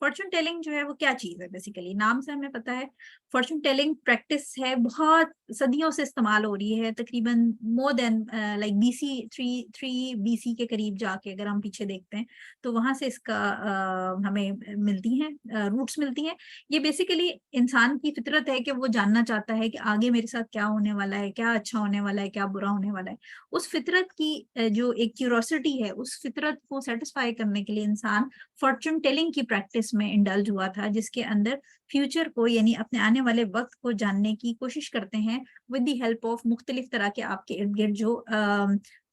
Fortune telling جو ہے وہ کیا چیز ہے؟ بیسیکلی نام سے ہمیں پتا ہے فارچون ٹیلنگ پریکٹس ہے، بہت صدیوں سے استعمال ہو رہی ہے، تقریباً مور دین لائک BC 3 BC کے قریب جا کے اگر ہم پیچھے دیکھتے ہیں تو وہاں سے اس کا ہمیں ملتی ہیں روٹس ملتی ہیں. یہ بیسیکلی انسان کی فطرت ہے کہ وہ جاننا چاہتا ہے کہ آگے میرے ساتھ کیا ہونے والا ہے، کیا اچھا ہونے والا ہے، کیا برا ہونے والا ہے. اس فطرت کی جو ایک کیوروسٹی ہے، اس فطرت کو سیٹسفائی کرنے کے لیے انسان فارچون ٹیلنگ کی پریکٹس میں انڈلج ہوا تھا، جس کے اندر فیوچر کو یعنی اپنے آنے والے وقت کو جاننے کی کوشش کرتے ہیں ود دی ہیلپ آف مختلف طرح کے آپ کے ارد گرد جو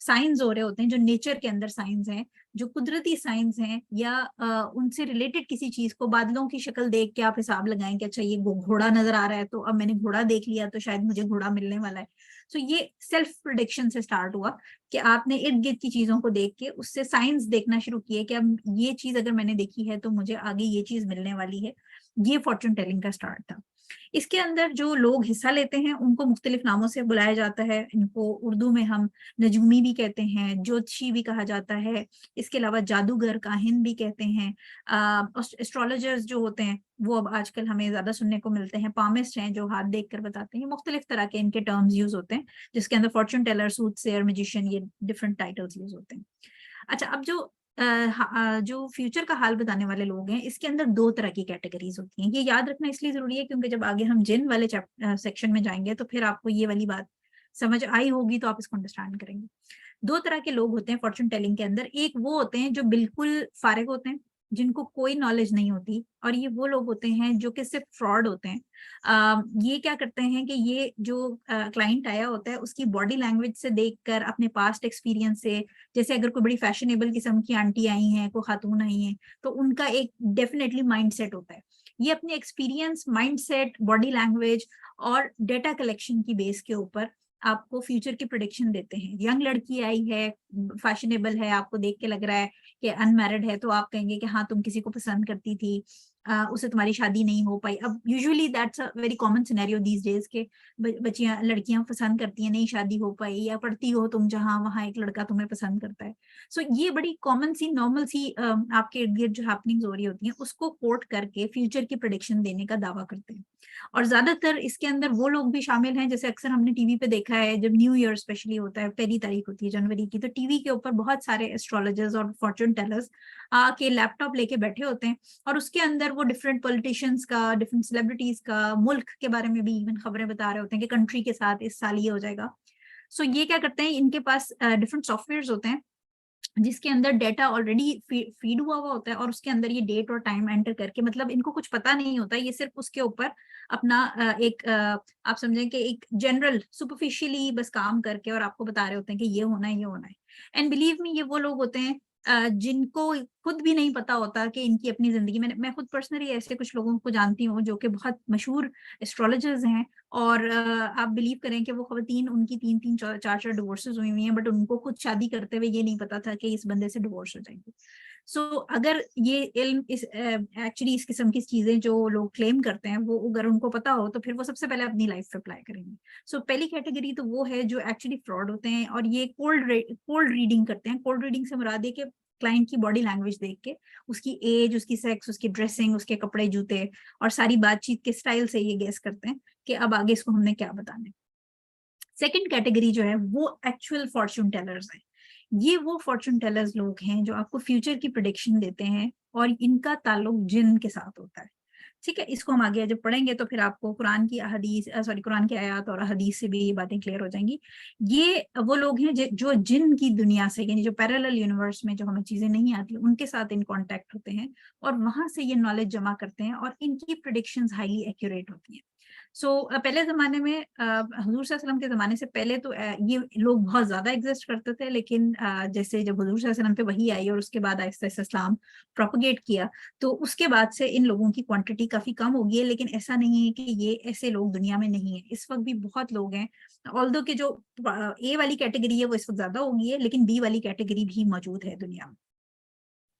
سائنس ہو رہے ہوتے ہیں، جو نیچر کے اندر سائنس ہیں، جو قدرتی سائنس ہیں، یا ان سے ریلیٹڈ کسی چیز کو بادلوں کی شکل دیکھ کے آپ حساب لگائیں کہ اچھا یہ گھوڑا نظر آ رہا ہے تو اب میں نے گھوڑا دیکھ لیا تو شاید مجھے گھوڑا ملنے والا ہے. سو یہ سیلف پریڈکشن سے سٹارٹ ہوا کہ آپ نے ارد گرد کی چیزوں کو دیکھ کے اس سے سائنس دیکھنا شروع کیے کہ اب یہ چیز اگر میں نے دیکھی ہے تو مجھے آگے یہ چیز ملنے والی ہے. یہ فارچون ٹیلنگ کا سٹارٹ تھا. اس کے اندر جو لوگ حصہ لیتے ہیں ان کو مختلف ناموں سے بلایا جاتا ہے. ان کو اردو میں ہم نجومی بھی کہتے ہیں، جوتشی بھی کہا جاتا ہے، اس کے علاوہ جادوگر، کاہن بھی کہتے ہیں. اسٹرولوجرز جو ہوتے ہیں وہ اب آج کل ہمیں زیادہ سننے کو ملتے ہیں. پامسٹ ہیں جو ہاتھ دیکھ کر بتاتے ہیں. مختلف طرح کے ان کے ٹرمز یوز ہوتے ہیں جس کے اندر fortune teller, soothsayer, magician, یہ ڈفرنٹ ٹائٹلز یوز ہوتے ہیں. اچھا، اب جو فیوچر کا حال بتانے والے لوگ ہیں اس کے اندر دو طرح کی کیٹیگریز ہوتی ہیں. یہ یاد رکھنا اس لیے ضروری ہے کیونکہ جب آگے ہم جن والے سیکشن میں جائیں گے تو پھر آپ کو یہ والی بات سمجھ آئی ہوگی تو آپ اس کو انڈرسٹینڈ کریں گے. دو طرح کے لوگ ہوتے ہیں فارچون ٹیلنگ کے اندر. ایک وہ ہوتے ہیں جو بالکل فارغ ہوتے ہیں، جن کو کوئی نالج نہیں ہوتی، اور یہ وہ لوگ ہوتے ہیں جو کہ صرف فراڈ ہوتے ہیں. یہ کیا کرتے ہیں کہ یہ جو کلائنٹ آیا ہوتا ہے اس کی باڈی لینگویج سے دیکھ کر، اپنے پاسٹ ایکسپیرینس سے، جیسے اگر کوئی بڑی فیشنیبل قسم کی آنٹی آئی ہیں، کوئی خاتون آئی ہیں، تو ان کا ایک ڈیفینیٹلی مائنڈ سیٹ ہوتا ہے. یہ اپنے experience, mind set, body language اور ڈیٹا کلیکشن کی بیس کے اوپر آپ کو فیوچر کی پریڈکشن دیتے ہیں. ینگ لڑکی آئی ہے، فیشنیبل ہے، آپ کو دیکھ کے لگ رہا ہے کہ ان میرڈ ہے، تو آپ کہیں گے کہ ہاں تم کسی کو پسند کرتی تھی، اسے تمہاری شادی نہیں ہو پائی. اب usually that's a very common scenario these days کے بچیاں، لڑکیاں پسند کرتی ہیں، نہیں شادی ہو پائی، یا پڑھتی ہو تم جہاں وہاں ایک لڑکا تمہیں پسند کرتا ہے. سو یہ بڑی کامن سی، نارمل سی آپ کے ارد گرد جو ہیپننگز ہو رہی ہوتی ہیں اس کو کوٹ کر کے فیوچر کی پریڈکشن دینے کا دعویٰ کرتے ہیں. اور زیادہ تر اس کے اندر وہ لوگ بھی شامل ہیں، جیسے اکثر ہم نے ٹی وی پہ دیکھا ہے، جب نیو ایئر اسپیشلی ہوتا ہے، پہلی تاریخ ہوتی ہے جنوری کی، تو ٹی وی کے اوپر بہت سارے ایسٹرولوجرز اور فارچون ٹیلرز آ کے لیپ ٹاپ لے کے بیٹھے ہوتے ہیں، اور اس کے اندر وہ ڈفرینٹ پولیٹیشینس کا، ڈفرینٹ سیلیبریٹیز کا، ملک کے بارے میں بھی ایون خبریں بتا رہے ہوتے ہیں کہ کنٹری کے ساتھ اس سال یہ ہو جائے گا. سو یہ کیا کرتے ہیں، ان کے پاس ڈفرینٹ سافٹ ویئرز ہوتے ہیں جس کے اندر ڈیٹا آلریڈی فیڈ ہوا ہوتا ہے، اور اس کے اندر یہ ڈیٹ اور ٹائم انٹر کر کے، مطلب ان کو کچھ پتا نہیں ہوتا، یہ صرف اس کے اوپر اپنا ایک آپ سمجھیں کہ ایک جنرل سپرفیشلی بس کام کر کے اور آپ کو بتا رہے ہوتے ہیں کہ یہ ہونا ہے، یہ ہونا ہے. اینڈ بلیو می، یہ وہ لوگ ہوتے ہیں جن کو خود بھی نہیں پتا ہوتا کہ ان کی اپنی زندگی میں خود پرسنلی ایسے کچھ لوگوں کو جانتی ہوں جو کہ بہت مشہور اسٹرولوجرز ہیں، اور آپ بلیو کریں کہ وہ خواتین، ان کی 3 4 ڈیورسز ہوئی ہوئی ہیں، بٹ ان کو خود شادی کرتے ہوئے یہ نہیں پتا تھا کہ اس بندے سے ڈیورس ہو جائیں گے. سو اگر یہ علم ایکچولی اس قسم کی چیزیں جو لوگ کلیم کرتے ہیں وہ اگر ان کو پتا ہو تو پھر وہ سب سے پہلے اپنی لائف پہ اپلائی کریں گے. سو پہلی کیٹیگری تو وہ ہے جو ایکچولی فراڈ ہوتے ہیں، اور یہ کولڈ ریڈنگ کرتے ہیں. کولڈ ریڈنگ سے مراد ہے کہ کلائنٹ کی باڈی لینگویج دیکھ کے، اس کی ایج، اس کی سیکس، اس کی ڈریسنگ، اس کے کپڑے، جوتے اور ساری بات چیت کے اسٹائل سے یہ گیس کرتے ہیں کہ اب آگے اس کو ہم نے کیا بتانا ہے. سیکنڈ کیٹیگری جو ہے وہ ایکچوئل فارچون ٹیلرز ہیں. یہ وہ فارچون ٹیلرز لوگ ہیں جو آپ کو فیوچر کی پریڈکشن دیتے ہیں، اور ان کا تعلق جن کے ساتھ ہوتا ہے. ٹھیک ہے، اس کو ہم آگے جب پڑھیں گے تو پھر آپ کو قرآن کی آیات اور حدیث سے بھی یہ باتیں کلیئر ہو جائیں گی. یہ وہ لوگ ہیں جو جن کی دنیا سے، یعنی جو پیرالل یونیورس میں جو ہمیں چیزیں نہیں آتی ان کے ساتھ ان کانٹیکٹ ہوتے ہیں، اور وہاں سے یہ نالج جمع کرتے ہیں، اور ان کی پریڈکشنز ہائیلی ایکوریٹ ہوتی ہیں. سو پہلے زمانے میں، حضور صلی اللہ علیہ وسلم کے زمانے سے پہلے تو یہ لوگ بہت زیادہ ایگزسٹ کرتے تھے، لیکن جیسے جب حضور صلی اللہ علیہ وسلم پہ وحی آئی اور اس کے بعد آہستہ آہستہ اسلام پروپیگیٹ کیا، تو اس کے بعد سے ان لوگوں کی کوانٹٹی کافی کم ہو گئی ہے. لیکن ایسا نہیں ہے کہ یہ ایسے لوگ دنیا میں نہیں ہیں، اس وقت بھی بہت لوگ ہیں. آلدو کہ جو اے والی کیٹیگری ہے وہ اس وقت زیادہ ہو گئی ہے، لیکن بی والی کیٹیگری بھی موجود ہے دنیا میں.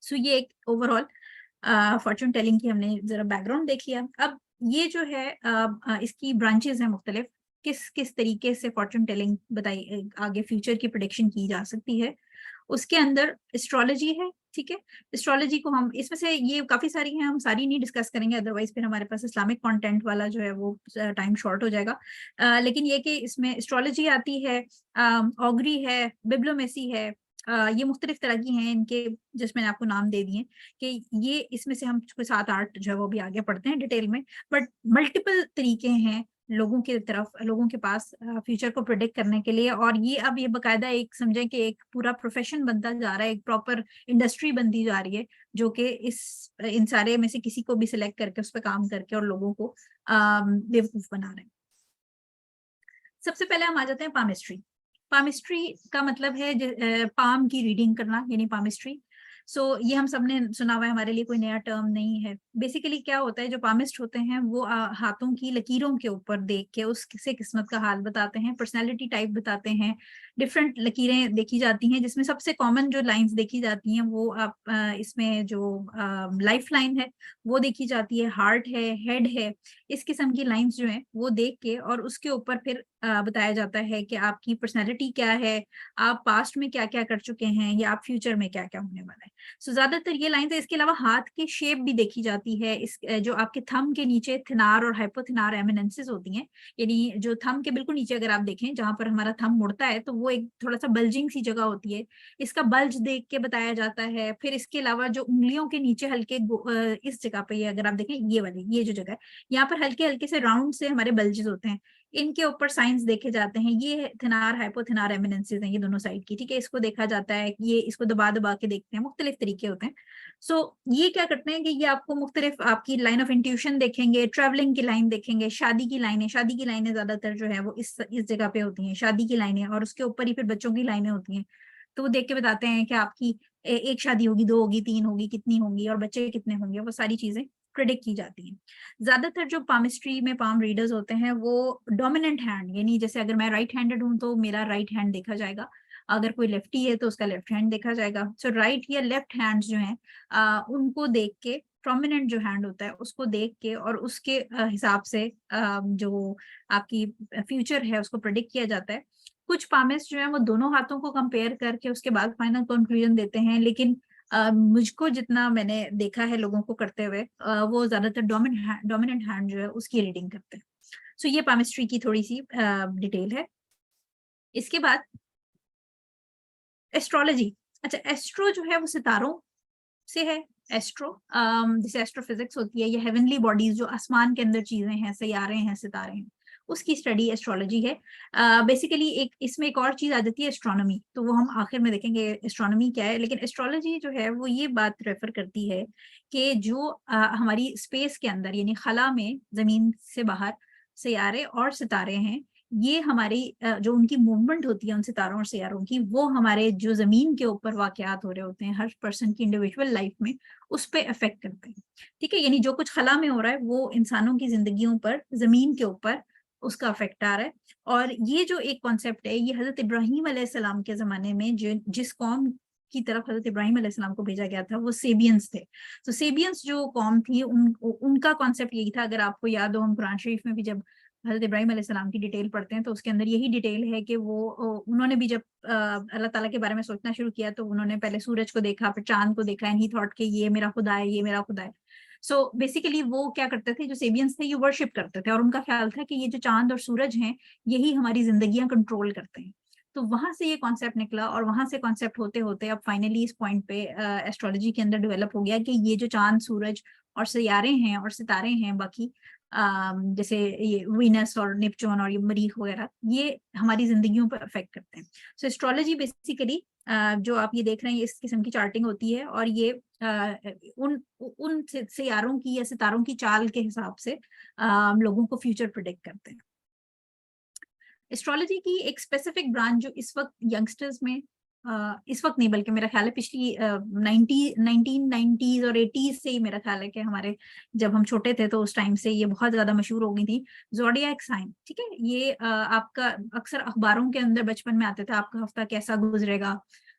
سو یہ ایک اوور آل فارچون ٹیلنگ کی ہم نے ذرا بیک گراؤنڈ دیکھ لیا. اب یہ جو ہے اس کی برانچز ہیں مختلف، کس طریقے سے فارچون ٹیلنگ بتائی آگے فیوچر کی پریڈکشن کی جا سکتی ہے. اس کے اندر اسٹرالوجی ہے، ٹھیک ہے. اسٹرالوجی کو ہم اس میں سے یہ کافی ساری ہیں, ہم ساری نہیں ڈسکس کریں گے, ادروائز پھر ہمارے پاس اسلامک کانٹینٹ والا جو ہے وہ ٹائم شارٹ ہو جائے گا. لیکن یہ کہ اس میں اسٹرالوجی آتی ہے, آگری ہے, ببلومیسی ہے, یہ مختلف طرح کی ہیں ان کے, جس میں نے آپ کو نام دے دیے کہ یہ اس میں سے ہم 7-8 جو ہے وہ بھی آگے پڑھتے ہیں ڈیٹیل میں. بٹ ملٹیپل طریقے ہیں لوگوں کے طرف, لوگوں کے پاس فیوچر کو پریڈکٹ کرنے کے لیے, اور یہ اب یہ باقاعدہ ایک سمجھیں کہ ایک پورا پروفیشن بنتا جا رہا ہے, ایک پراپر انڈسٹری بنتی جا رہی ہے, جو کہ ان سارے میں سے کسی کو بھی سلیکٹ کر کے اس پہ کام کر کے اور لوگوں کو بیوقوف بنا رہے ہیں. سب سے پہلے ہم آ جاتے ہیں پامسٹری. پامسٹری کا مطلب ہے پام کی ریڈنگ کرنا, یعنی پامسٹری. سو یہ ہم سب نے سنا ہوا ہے, ہمارے لیے کوئی نیا ٹرم نہیں ہے. بیسیکلی کیا ہوتا ہے, جو پامسٹ ہوتے ہیں وہ ہاتھوں کی لکیروں کے اوپر دیکھ کے اس سے قسمت کا حال بتاتے ہیں, پرسنالٹی ٹائپ بتاتے ہیں. ڈفرینٹ لکیریں دیکھی جاتی ہیں, جس میں سب سے کامن جو لائنز دیکھی جاتی ہیں وہ آپ اس میں جو لائف لائن ہے وہ دیکھی جاتی ہے, ہارٹ ہے, ہیڈ ہے, اس قسم کی لائنز جو ہیں وہ دیکھ کے, اور اس کے اوپر پھر بتایا جاتا ہے کہ آپ کی پرسنالٹی کیا ہے, آپ پاسٹ میں کیا کیا کر چکے ہیں, یا آپ فیوچر میں کیا کیا ہونے والا ہے. سو زیادہ تر یہ لائنز ہے. اس کے علاوہ ہاتھ کی شیپ بھی دیکھی جاتی ہے, اس جو آپ کے تھم کے نیچے تھنار اور ہائپوتھنار ایمیننسز ہوتی ہیں, یعنی جو تھم کے بالکل نیچے اگر آپ دیکھیں جہاں پر ہمارا تھم مڑتا ہے تو وہ ایک تھوڑا سا بلجنگ سی جگہ ہوتی ہے, اس کا بلج دیکھ کے بتایا جاتا ہے. پھر اس کے علاوہ جو انگلیوں کے نیچے ہلکے اس جگہ پہ یہ اگر آپ دیکھیں, یہ والی یہ جو جگہ ہے یہاں پر ہلکے ہلکے سے راؤنڈ سے ہمارے بلجز ہوتے ہیں, ان کے اوپر سائنس دیکھے جاتے ہیں. یہ تھنار ہائپوتھنار ایمیننسز ہیں, یہ دونوں سائڈ کی, ٹھیک ہے. اس کو دیکھا جاتا ہے, یہ اس کو دبا دبا کے دیکھتے ہیں, مختلف طریقے ہوتے ہیں. سو یہ کیا کرتے ہیں کہ یہ آپ کو مختلف آپ کی لائن آف انٹیوشن دیکھیں گے, ٹریولنگ کی لائن دیکھیں گے, شادی کی لائنیں زیادہ تر جو ہے وہ اس جگہ پہ ہوتی ہیں, شادی کی لائنیں, اور اس کے اوپر ہی پھر بچوں کی لائنیں ہوتی ہیں. تو وہ دیکھ کے بتاتے ہیں کہ آپ کی ایک شادی ہوگی, 2 ہوگی, 3 ہوگی, کتنی ہوں گی, اور بچے کتنے ہوں گے, وہ ساری چیزیں پریڈکٹ کی جاتی ہیں. زیادہ تر جو پامسٹری میں پام ریڈرز ہوتے ہیں وہ ڈومیننٹ ہینڈ, یعنی جیسے اگر میں رائٹ ہینڈڈ ہوں تو میرا رائٹ ہینڈ دیکھا جائے گا, اگر کوئی لیفٹی ہے تو اس کا لیفٹ ہینڈ دیکھا جائے گا. سو رائٹ یا لیفٹ ہینڈ جو ہیں ان کو دیکھ کے, پرومیننٹ جو ہینڈ ہوتا ہے اس کو دیکھ کے, اور اس کے حساب سے جو آپ کی فیوچر ہے اس کو پریڈکٹ کیا جاتا ہے. کچھ پامسٹ جو ہیں وہ دونوں ہاتھوں کو کمپیئر کر کے اس کے بعد فائنل کنکلوژن دیتے ہیں, لیکن مجھ کو جتنا میں نے دیکھا ہے لوگوں کو کرتے ہوئے, وہ زیادہ تر ڈومیننٹ ہینڈ جو ہے اس کی ریڈنگ کرتے ہیں. سو یہ پامسٹری کی تھوڑی سی ڈیٹیل ہے. اس کے بعد ایسٹرولوجی. اچھا, ایسٹرو جو ہے وہ ستاروں سے ہے. ایسٹرو جیسے ایسٹرو فزکس ہوتی ہے, یہ ہیونلی باڈیز جو آسمان کے اندر چیزیں ہیں, سیارے ہیں, ستارے ہیں, اس کی اسٹڈی ایسٹرولوجی ہے. بیسیکلی اس میں ایک اور چیز آ جاتی ہے ایسٹرونومی, تو وہ ہم آخر میں دیکھیں گے ایسٹرونومی کیا ہے. لیکن ایسٹرولوجی جو ہے وہ یہ بات ریفر کرتی ہے کہ جو ہماری اسپیس کے اندر, یعنی خلا میں زمین سے باہر سیارے اور ستارے ہیں, یہ ہماری جو ان کی موومنٹ ہوتی ہے ان ستاروں اور سیاروں کی, وہ ہمارے جو زمین کے اوپر واقعات ہو رہے ہوتے ہیں ہر پرسن کی انڈیویجول لائف میں, اس پہ افیکٹ کرتے ہیں. ٹھیک ہے, یعنی جو کچھ خلا میں ہو رہا ہے وہ انسانوں کی زندگیوں پر, زمین کے اوپر اس کا افیکٹ آ رہا ہے. اور یہ جو ایک کانسیپٹ ہے, یہ حضرت ابراہیم علیہ السلام کے زمانے میں جس قوم کی طرف حضرت ابراہیم علیہ السلام کو بھیجا گیا تھا وہ سیبینس تھے. تو سیبینس جو قوم تھی ان کا کانسیپٹ یہی تھا. اگر آپ کو یاد ہو, ہم قرآن شریف میں بھی جب حضرت ابراہیم علیہ السلام کی ڈیٹیل پڑھتے ہیں تو اس کے اندر یہی ڈیٹیل ہے کہ وہ انہوں نے بھی جب اللہ تعالیٰ کے بارے میں سوچنا شروع کیا تو انہوں نے پہلے سورج کو دیکھا, پھر چاند کو دیکھا, اینڈ ہی تھاٹ کہ یہ میرا خدا ہے, یہ میرا خدا ہے. سو بیسیکلی وہ کیا کرتے تھے, جو سیبینس تھے, یہ ورشپ کرتے تھے, اور ان کا خیال تھا کہ یہ جو چاند اور سورج ہیں یہی ہماری زندگیاں کنٹرول کرتے ہیں. تو وہاں سے یہ کانسیپٹ نکلا, اور وہاں سے کانسیپٹ ہوتے ہوتے اب فائنلی اس پوائنٹ پہ ایسٹرولوجی کے اندر ڈیولپ ہو گیا کہ یہ جو چاند, سورج اور سیارے ہیں اور ستارے ہیں باقی, جیسے یہ وینس اور نیپچون اور یہ مریخ وغیرہ, یہ ہماری زندگیوں پر افیکٹ کرتے ہیں. سو ایسٹرولوجی بیسیکلی جو آپ یہ دیکھ رہے ہیں اس قسم کی چارٹنگ ہوتی ہے, اور یہ ان سیاروں کی یا ستاروں کی چال کے حساب سے لوگوں کو فیوچر پریڈکٹ کرتے ہیں. ایسٹرولوجی کی ایک اسپیسیفک برانچ جو اس وقت ینگسٹرز میں, اس وقت نہیں بلکہ میرا خیال ہے پچھلی 1990s اور 80s سے ہی میرا خیال ہے کہ ہمارے جب ہم چھوٹے تھے تو اس ٹائم سے یہ بہت زیادہ مشہور ہو گئی تھی, زوڈیاک سائن. ٹھیک ہے, یہ آپ کا اکثر اخباروں کے اندر بچپن میں آتے تھے, آپ کا ہفتہ کیسا گزرے گا,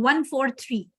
143,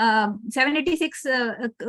786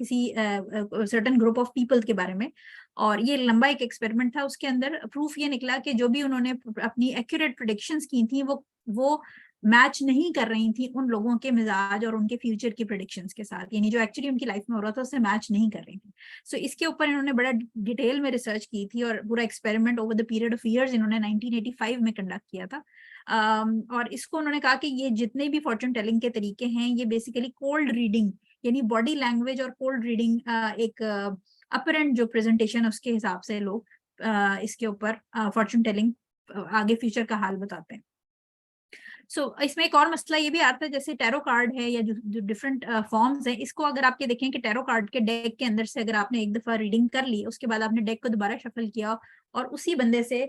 کسی سرٹن گروپ آف پیپل کے بارے میں, اور یہ لمبا ایک ایکسپیریمنٹ تھا. اس کے اندر پروف یہ نکلا کہ جو بھی انہوں نے اپنی ایکوریٹ پریڈکشنز کی تھیں وہ میچ نہیں کر رہی تھی ان لوگوں کے مزاج اور ان کے فیوچر کی پریڈکشنز کے ساتھ, یعنی جو ایکچولی ان کی لائف میں ہو رہا تھا اس سے میچ نہیں کر رہی تھی. سو اس کے اوپر انہوں نے بڑا ڈیٹیل میں ریسرچ کی تھی, اور پورا experiment over the period of years انہوں نے 1985 میں کنڈکٹ کیا تھا. اور اس کو انہوں نے کہا کہ یہ جتنے بھی فارچون ٹیلنگ کے طریقے ہیں یہ بیسیکلی کولڈ ریڈنگ, یعنی باڈی لینگویج اور کولڈ ریڈنگ ایک اپرنٹ جو پریزنٹیشن اس کے حساب سے لوگ اس کے اوپر فارچون ٹیلنگ آگے فیوچر کا حال بتاتے ہیں. سو اس میں ایک اور مسئلہ یہ بھی آتا ہے, جیسے ٹیرو کارڈ ہے یا جو ڈفرینٹ فارمز ہیں, اس کو اگر آپ کے دیکھیں کہ ٹیرو کارڈ کے ڈیک کے اندر سے اگر آپ نے ایک دفعہ ریڈنگ کر لی, اس کے بعد آپ نے ڈیک کو دوبارہ شفل کیا اور اسی بندے سے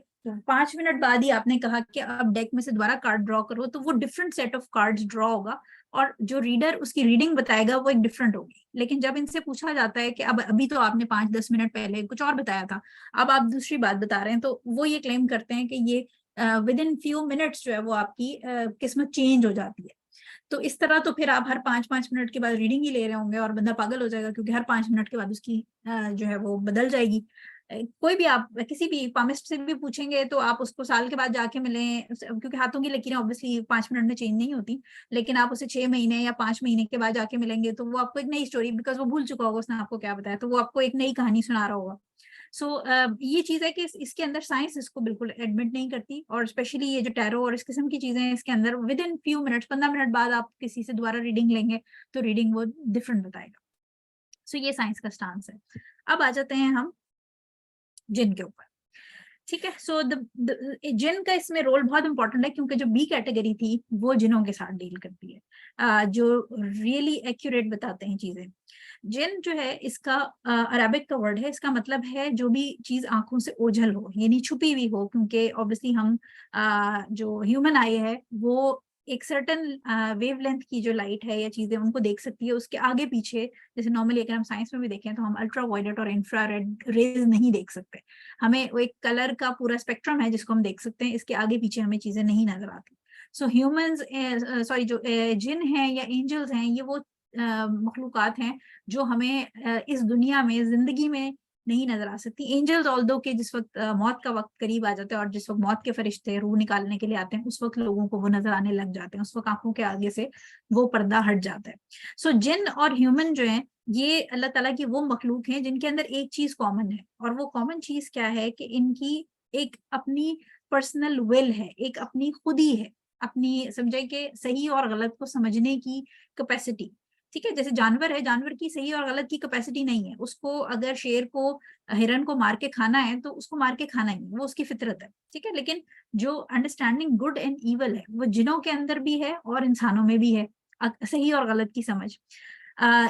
5 منٹ بعد ہی آپ نے کہا کہ اب ڈیک میں سے دوبارہ کارڈ ڈرا کرو, تو وہ ڈفرنٹ سیٹ آف کارڈز ڈرا ہوگا اور جو ریڈر اس کی ریڈنگ بتائے گا وہ ایک ڈفرنٹ ہوگی. لیکن جب ان سے پوچھا جاتا ہے کہ ابھی تو آپ نے 5-10 منٹ پہلے کچھ اور بتایا تھا, اب آپ دوسری بات بتا رہے ہیں, تو وہ یہ کلیم کرتے ہیں کہ یہ ود ان فیو منٹس جو ہے وہ آپ کی قسمت چینج ہو جاتی ہے. تو اس طرح تو پھر آپ ہر 5 منٹ کے بعد ریڈنگ ہی لے رہے ہوں گے اور بندہ پاگل ہو جائے گا, کیونکہ ہر 5 منٹ کے بعد اس کی جو ہے وہ بدل جائے گی. کوئی بھی آپ کسی بھی پامسٹ سے بھی پوچھیں گے تو آپ اس کو سال کے بعد جا کے ملیں, کیونکہ ہاتھوں کی لکیریں obviously 5 منٹ میں چینج نہیں ہوتی, لیکن آپ اسے 6 مہینے یا 5 مہینے کے بعد جا کے ملیں گے تو وہ آپ کو ایک نئی اسٹوری, بیکاز وہ بھول چکا ہوگا اس نے آپ کو کیا بتایا, تو وہ آپ کو ایک نئی کہانی سنا رہا ہوگا. سو یہ چیز ہے کہ اس کے اندر سائنس اس کو بالکل ایڈمٹ نہیں کرتی, اور اسپیشلی یہ جو ٹیرو اور اس قسم کی چیزیں ہیں اس کے اندر within few minutes 15 minute بعد آپ کسی سے دوبارہ ریڈنگ لیں گے تو ریڈنگ وہ ڈفرنٹ بتائے گا. سو یہ سائنس کا سٹانس ہے. اب آ جاتے ہیں ہم جن کے اوپر. ٹھیک ہے, سو جن کا اس میں رول بہت امپورٹنٹ ہے, کیونکہ جو بی کیٹیگری تھی وہ جنوں کے ساتھ ڈیل کرتی ہے, جو ریئلی ایکوریٹ بتاتے ہیں چیزیں. جن جو ہے اس کا عربک کا ورڈ ہے, اس کا مطلب ہے جو بھی چیز آنکھوں سے اوجھل ہو, یعنی چھپی ہوئی ہو, کیونکہ obviously ہم جو ہیومن آئی ہے وہ ایک سرٹن ویو لینتھ کی جو لائٹ ہے یا چیزیں ان کو دیکھ سکتی ہے, اس کے آگے پیچھے, جیسے نارملی اگر ہم سائنس میں بھی دیکھیں تو ہم الٹرا وائلٹ اور انفرا ریڈ ریز نہیں دیکھ سکتے, ہمیں وہ ایک کلر کا پورا اسپیکٹرم ہے جس کو ہم دیکھ سکتے ہیں, اس کے آگے پیچھے ہمیں چیزیں نہیں نظر آتی. سو ہیومنز سوری جو جن ہیں یا اینجلز ہیں, یہ وہ مخلوقات ہیں جو ہمیں اس دنیا میں زندگی میں نہیں نظر آ سکتی. اینجلز آلدو کہ جس وقت موت کا وقت قریب آ جاتا ہے اور جس وقت موت کے فرشتے روح نکالنے کے لیے آتے ہیں, اس وقت لوگوں کو وہ نظر آنے لگ جاتے ہیں, اس وقت آنکھوں کے آگے سے وہ پردہ ہٹ جاتا ہے. سو جن اور ہیومن جو ہیں یہ اللہ تعالیٰ کی وہ مخلوق ہیں جن کے اندر ایک چیز کامن ہے, اور وہ کامن چیز کیا ہے کہ ان کی ایک اپنی پرسنل ول ہے, ایک اپنی خودی ہے, اپنی سمجھے کہ صحیح اور غلط کو سمجھنے کی کیپیسٹی. ٹھیک ہے, جیسے جانور ہے, جانور کی صحیح اور غلط کی کیپیسٹی نہیں ہے, اس کو اگر شیر کو ہرن کو مار کے کھانا ہے تو اس کو مار کے کھانا ہی, وہ اس کی فطرت ہے. ٹھیک ہے, لیکن جو انڈرسٹینڈنگ گڈ اینڈ ایول ہے وہ جنوں کے اندر بھی ہے اور انسانوں میں بھی ہے, صحیح اور غلط کی سمجھ.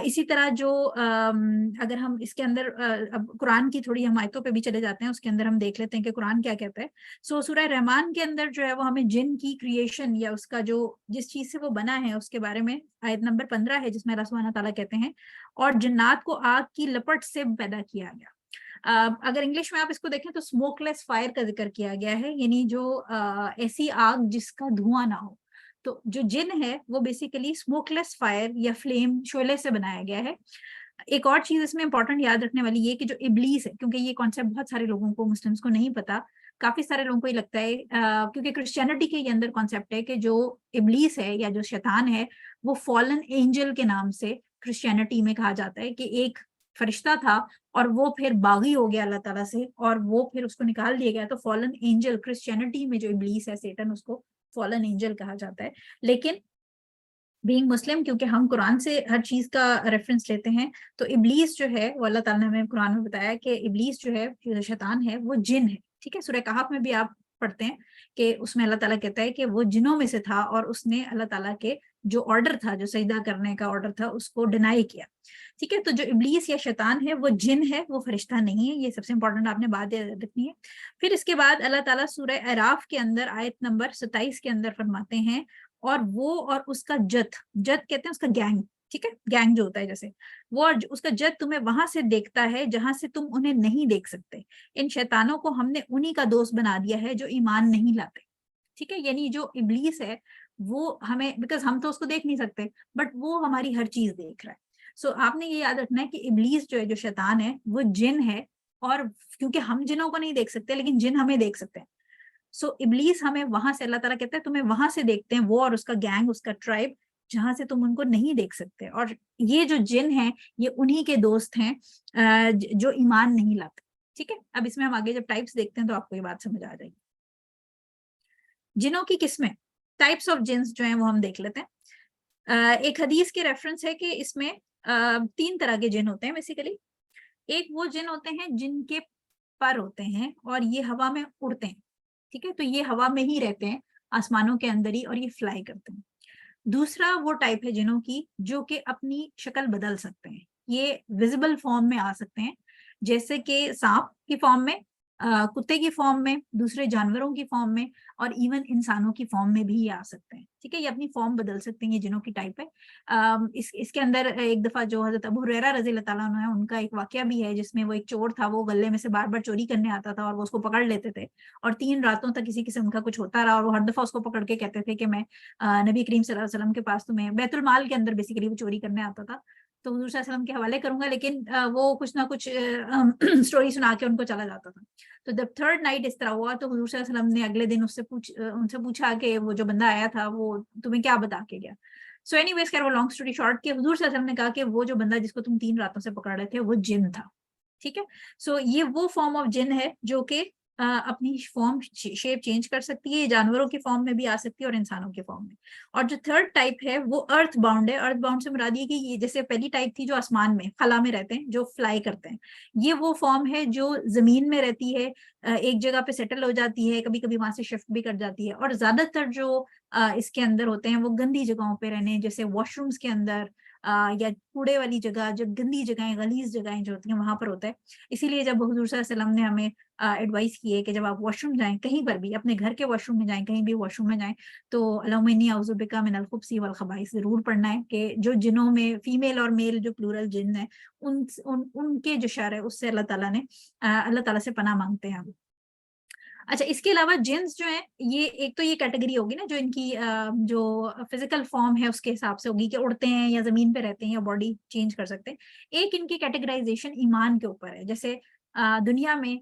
اسی طرح جو اگر ہم اس کے اندر اب قرآن کی تھوڑی ہم آیتوں پہ بھی چلے جاتے ہیں, اس کے اندر ہم دیکھ لیتے ہیں کہ قرآن کیا کہتا ہے. سو سورہ رحمان کے اندر جو ہے وہ ہمیں جن کی کریشن یا اس کا جو جس چیز سے وہ بنا ہے اس کے بارے میں آیت نمبر 15 ہے, جس میں اللہ سبحانہ تعالیٰ کہتے ہیں اور جنات کو آگ کی لپٹ سے پیدا کیا گیا. اگر انگلش میں آپ اس کو دیکھیں تو اسموک لیس فائر کا ذکر کیا گیا ہے, یعنی جو ایسی آگ جس کا دھواں نہ ہو. تو جو جن ہے وہ بیسیکلی اسموک لیس فائر یا فلیم شعلے سے بنایا گیا ہے. ایک اور چیز اس میں امپورٹنٹ یاد رکھنے والی یہ کہ جو ابلیس ہے, کیونکہ یہ کانسیپٹ بہت سارے لوگوں کو مسلمس کو نہیں پتا, کافی سارے لوگوں کو یہ لگتا ہے کیونکہ کرسچینٹی کے یہ اندر کانسیپٹ ہے کہ جو ابلیس ہے یا جو شیطان ہے وہ فالن اینجل کے نام سے کرسچینٹی میں کہا جاتا ہے کہ ایک فرشتہ تھا اور وہ پھر باغی ہو گیا اللہ تعالیٰ سے اور وہ پھر اس کو نکال دیا گیا. تو فالن اینجل کرسچینٹی میں جو ابلیس ہے سیٹن, اس کو فالن اینجل کہا جاتا ہے. لیکن بینگ مسلم, کیونکہ ہم قرآن سے ہر چیز کا ریفرنس لیتے ہیں, تو ابلیس جو ہے وہ اللہ تعالیٰ نے ہمیں قرآن میں بتایا کہ ابلیس جو ہے جو شیطان ہے وہ جن ہے. ٹھیک ہے, سورہ کہف میں بھی آپ پڑھتے ہیں کہ اس میں اللہ تعالیٰ کہتا ہے کہ وہ جنوں میں سے تھا اور اس نے اللہ تعالیٰ کے جو آرڈر تھا, جو سجدہ کرنے کا آرڈر تھا, اس کو ڈینائی کیا. ٹھیک ہے, تو جو ابلیس یا شیطان ہے وہ جن ہے, وہ فرشتہ نہیں ہے. یہ سب سے امپورٹنٹ آپ نے بات رکھنی ہے. پھر اس کے بعد اللہ تعالیٰ سورہ اعراف کے اندر آیت نمبر 27 کے اندر فرماتے ہیں اور وہ اور اس کا جت کہتے ہیں اس کا گینگ. ٹھیک ہے, گینگ جو ہوتا ہے جیسے وہ اور اس کا جت تمہیں وہاں سے دیکھتا ہے جہاں سے تم انہیں نہیں دیکھ سکتے. ان شیطانوں کو ہم نے انہی کا دوست بنا دیا ہے جو ایمان نہیں لاتے. ٹھیک ہے, یعنی جو ابلیس ہے وہ ہمیں, بیکاز ہم تو اس کو دیکھ نہیں سکتے, بٹ وہ ہماری ہر چیز دیکھ رہا ہے. سو آپ نے یہ یاد رکھنا ہے کہ ابلیس جو ہے، جو شیطان ہے، وہ جن ہے، اور کیونکہ ہم جنوں کو نہیں دیکھ سکتے لیکن جن ہمیں دیکھ سکتے ہیں. سو ابلیس ہمیں وہاں سے، اللہ تعالیٰ کہتا ہے تمہیں وہاں سے دیکھتے ہیں، وہ اور اس کا گینگ، اس کا ٹرائب، جہاں سے تم ان کو نہیں دیکھ سکتے. اور یہ جو جن ہیں یہ انہی کے دوست ہیں جو ایمان نہیں لاتے. ٹھیک ہے، اب اس میں ہم آگے جب ٹائپس دیکھتے ہیں تو آپ کو یہ بات سمجھ آ جائے گی. جنوں کی قسمیں، ٹائپس آف جنس جو ہیں وہ ہم دیکھ لیتے ہیں. ایک حدیث کے ریفرنس ہے کہ اس میں 3 طرح کے جن ہوتے ہیں بیسیکلی. ایک وہ جن ہوتے ہیں جن کے پر ہوتے ہیں اور یہ ہوا میں اڑتے ہیں. ٹھیک ہے، تو یہ ہوا میں ہی رہتے ہیں، آسمانوں کے اندر ہی، اور یہ فلائی کرتے ہیں. دوسرا وہ ٹائپ ہے جنوں کی جو کہ اپنی شکل بدل سکتے ہیں. یہ ویزیبل فارم میں آ سکتے ہیں، جیسے کہ سانپ کی فارم میں، کتے کی فارم میں، دوسرے جانوروں کی فارم میں، اور ایون انسانوں کی فارم میں بھی یہ آ سکتے ہیں. ٹھیک ہے، یہ اپنی فارم بدل سکتے ہیں، یہ جنوں کی ٹائپ ہے. اس کے اندر ایک دفعہ جو حضرت ابو ہریرہ رضی اللہ تعالیٰ عنہ ہے، ان کا ایک واقعہ بھی ہے جس میں وہ ایک چور تھا، وہ غلے میں سے بار بار چوری کرنے آتا تھا اور وہ اس کو پکڑ لیتے تھے، اور 3 راتوں تک کسی قسم کا کچھ ہوتا رہا، اور وہ ہر دفعہ اس کو پکڑ کے کہتے تھے کہ میں نبی کریم صلی اللہ علیہ وسلم کے پاس تمہیں بیت المال کے اندر بیسیکلی وہ چوری کرنے آتا تھا، تو حضور صلی اللہ علیہ وسلم کے حوالے کروں گا، لیکن وہ کچھ نہ کچھ اسٹوری سنا کے ان کو چلا جاتا تھا. تو جب 3rd نائٹ اس طرح ہوا تو حضور صلی اللہ علیہ وسلم نے اگلے دن ان سے پوچھا کہ وہ جو بندہ آیا تھا وہ تمہیں کیا بتا کے گیا. سو اینی ویز خیر، وہ لانگ اسٹوری شارٹ کہ حضور صلی اللہ علیہ وسلم نے کہا کہ وہ جو بندہ جس کو تم 3 راتوں سے پکڑ رہے تھے وہ جن تھا. ٹھیک ہے، سو یہ وہ فارم آف جن ہے جو کہ اپنی فارم شیپ چینج کر سکتی ہے. یہ جانوروں کی فارم میں بھی آ سکتی ہے اور انسانوں کی فارم میں. اور جو 3rd ٹائپ ہے وہ ارتھ باؤنڈ ہے. ارتھ باؤنڈ سے مراد یہ کہ یہ جیسے پہلی ٹائپ تھی جو آسمان میں خلا میں رہتے ہیں، جو فلائی کرتے ہیں، یہ وہ فارم ہے جو زمین میں رہتی ہے، ایک جگہ پہ سیٹل ہو جاتی ہے، کبھی کبھی وہاں سے شفٹ بھی کر جاتی ہے. اور زیادہ تر جو اس کے اندر ہوتے ہیں وہ گندی جگہوں پہ رہنے، جیسے واش رومس کے اندر یا کوڑے والی جگہ، جو گندی جگہیں، غلیظ جگہیں جو ہوتی ہیں وہاں پر ہوتا ہے. اسی لیے جب حضور صلی اللہ علیہ وسلم نے ہمیں ایڈوائز کی ہے کہ جب آپ واش روم جائیں، کہیں پر بھی، اپنے گھر کے واش روم میں جائیں، کہیں بھی واش روم میں جائیں، تو اللہم انی اعوذ بک من الخبث والخبائث ضرور پڑھنا ہے، کہ جو جنوں میں فیمیل اور میل جو پلورل جن ہیں ان کے جو شر ہے اس سے اللہ تعالیٰ سے پناہ مانگتے ہیں. اچھا، اس کے علاوہ جنس جو ہیں، یہ ایک تو یہ کیٹیگری ہوگی نا جو ان کی جو فزیکل فارم ہے اس کے حساب سے ہوگی کہ اڑتے ہیں یا زمین پہ رہتے ہیں یا باڈی چینج کر سکتے ہیں. ایک ان کی کیٹیگرائزیشن ایمان کے اوپر ہے. جیسے دنیا میں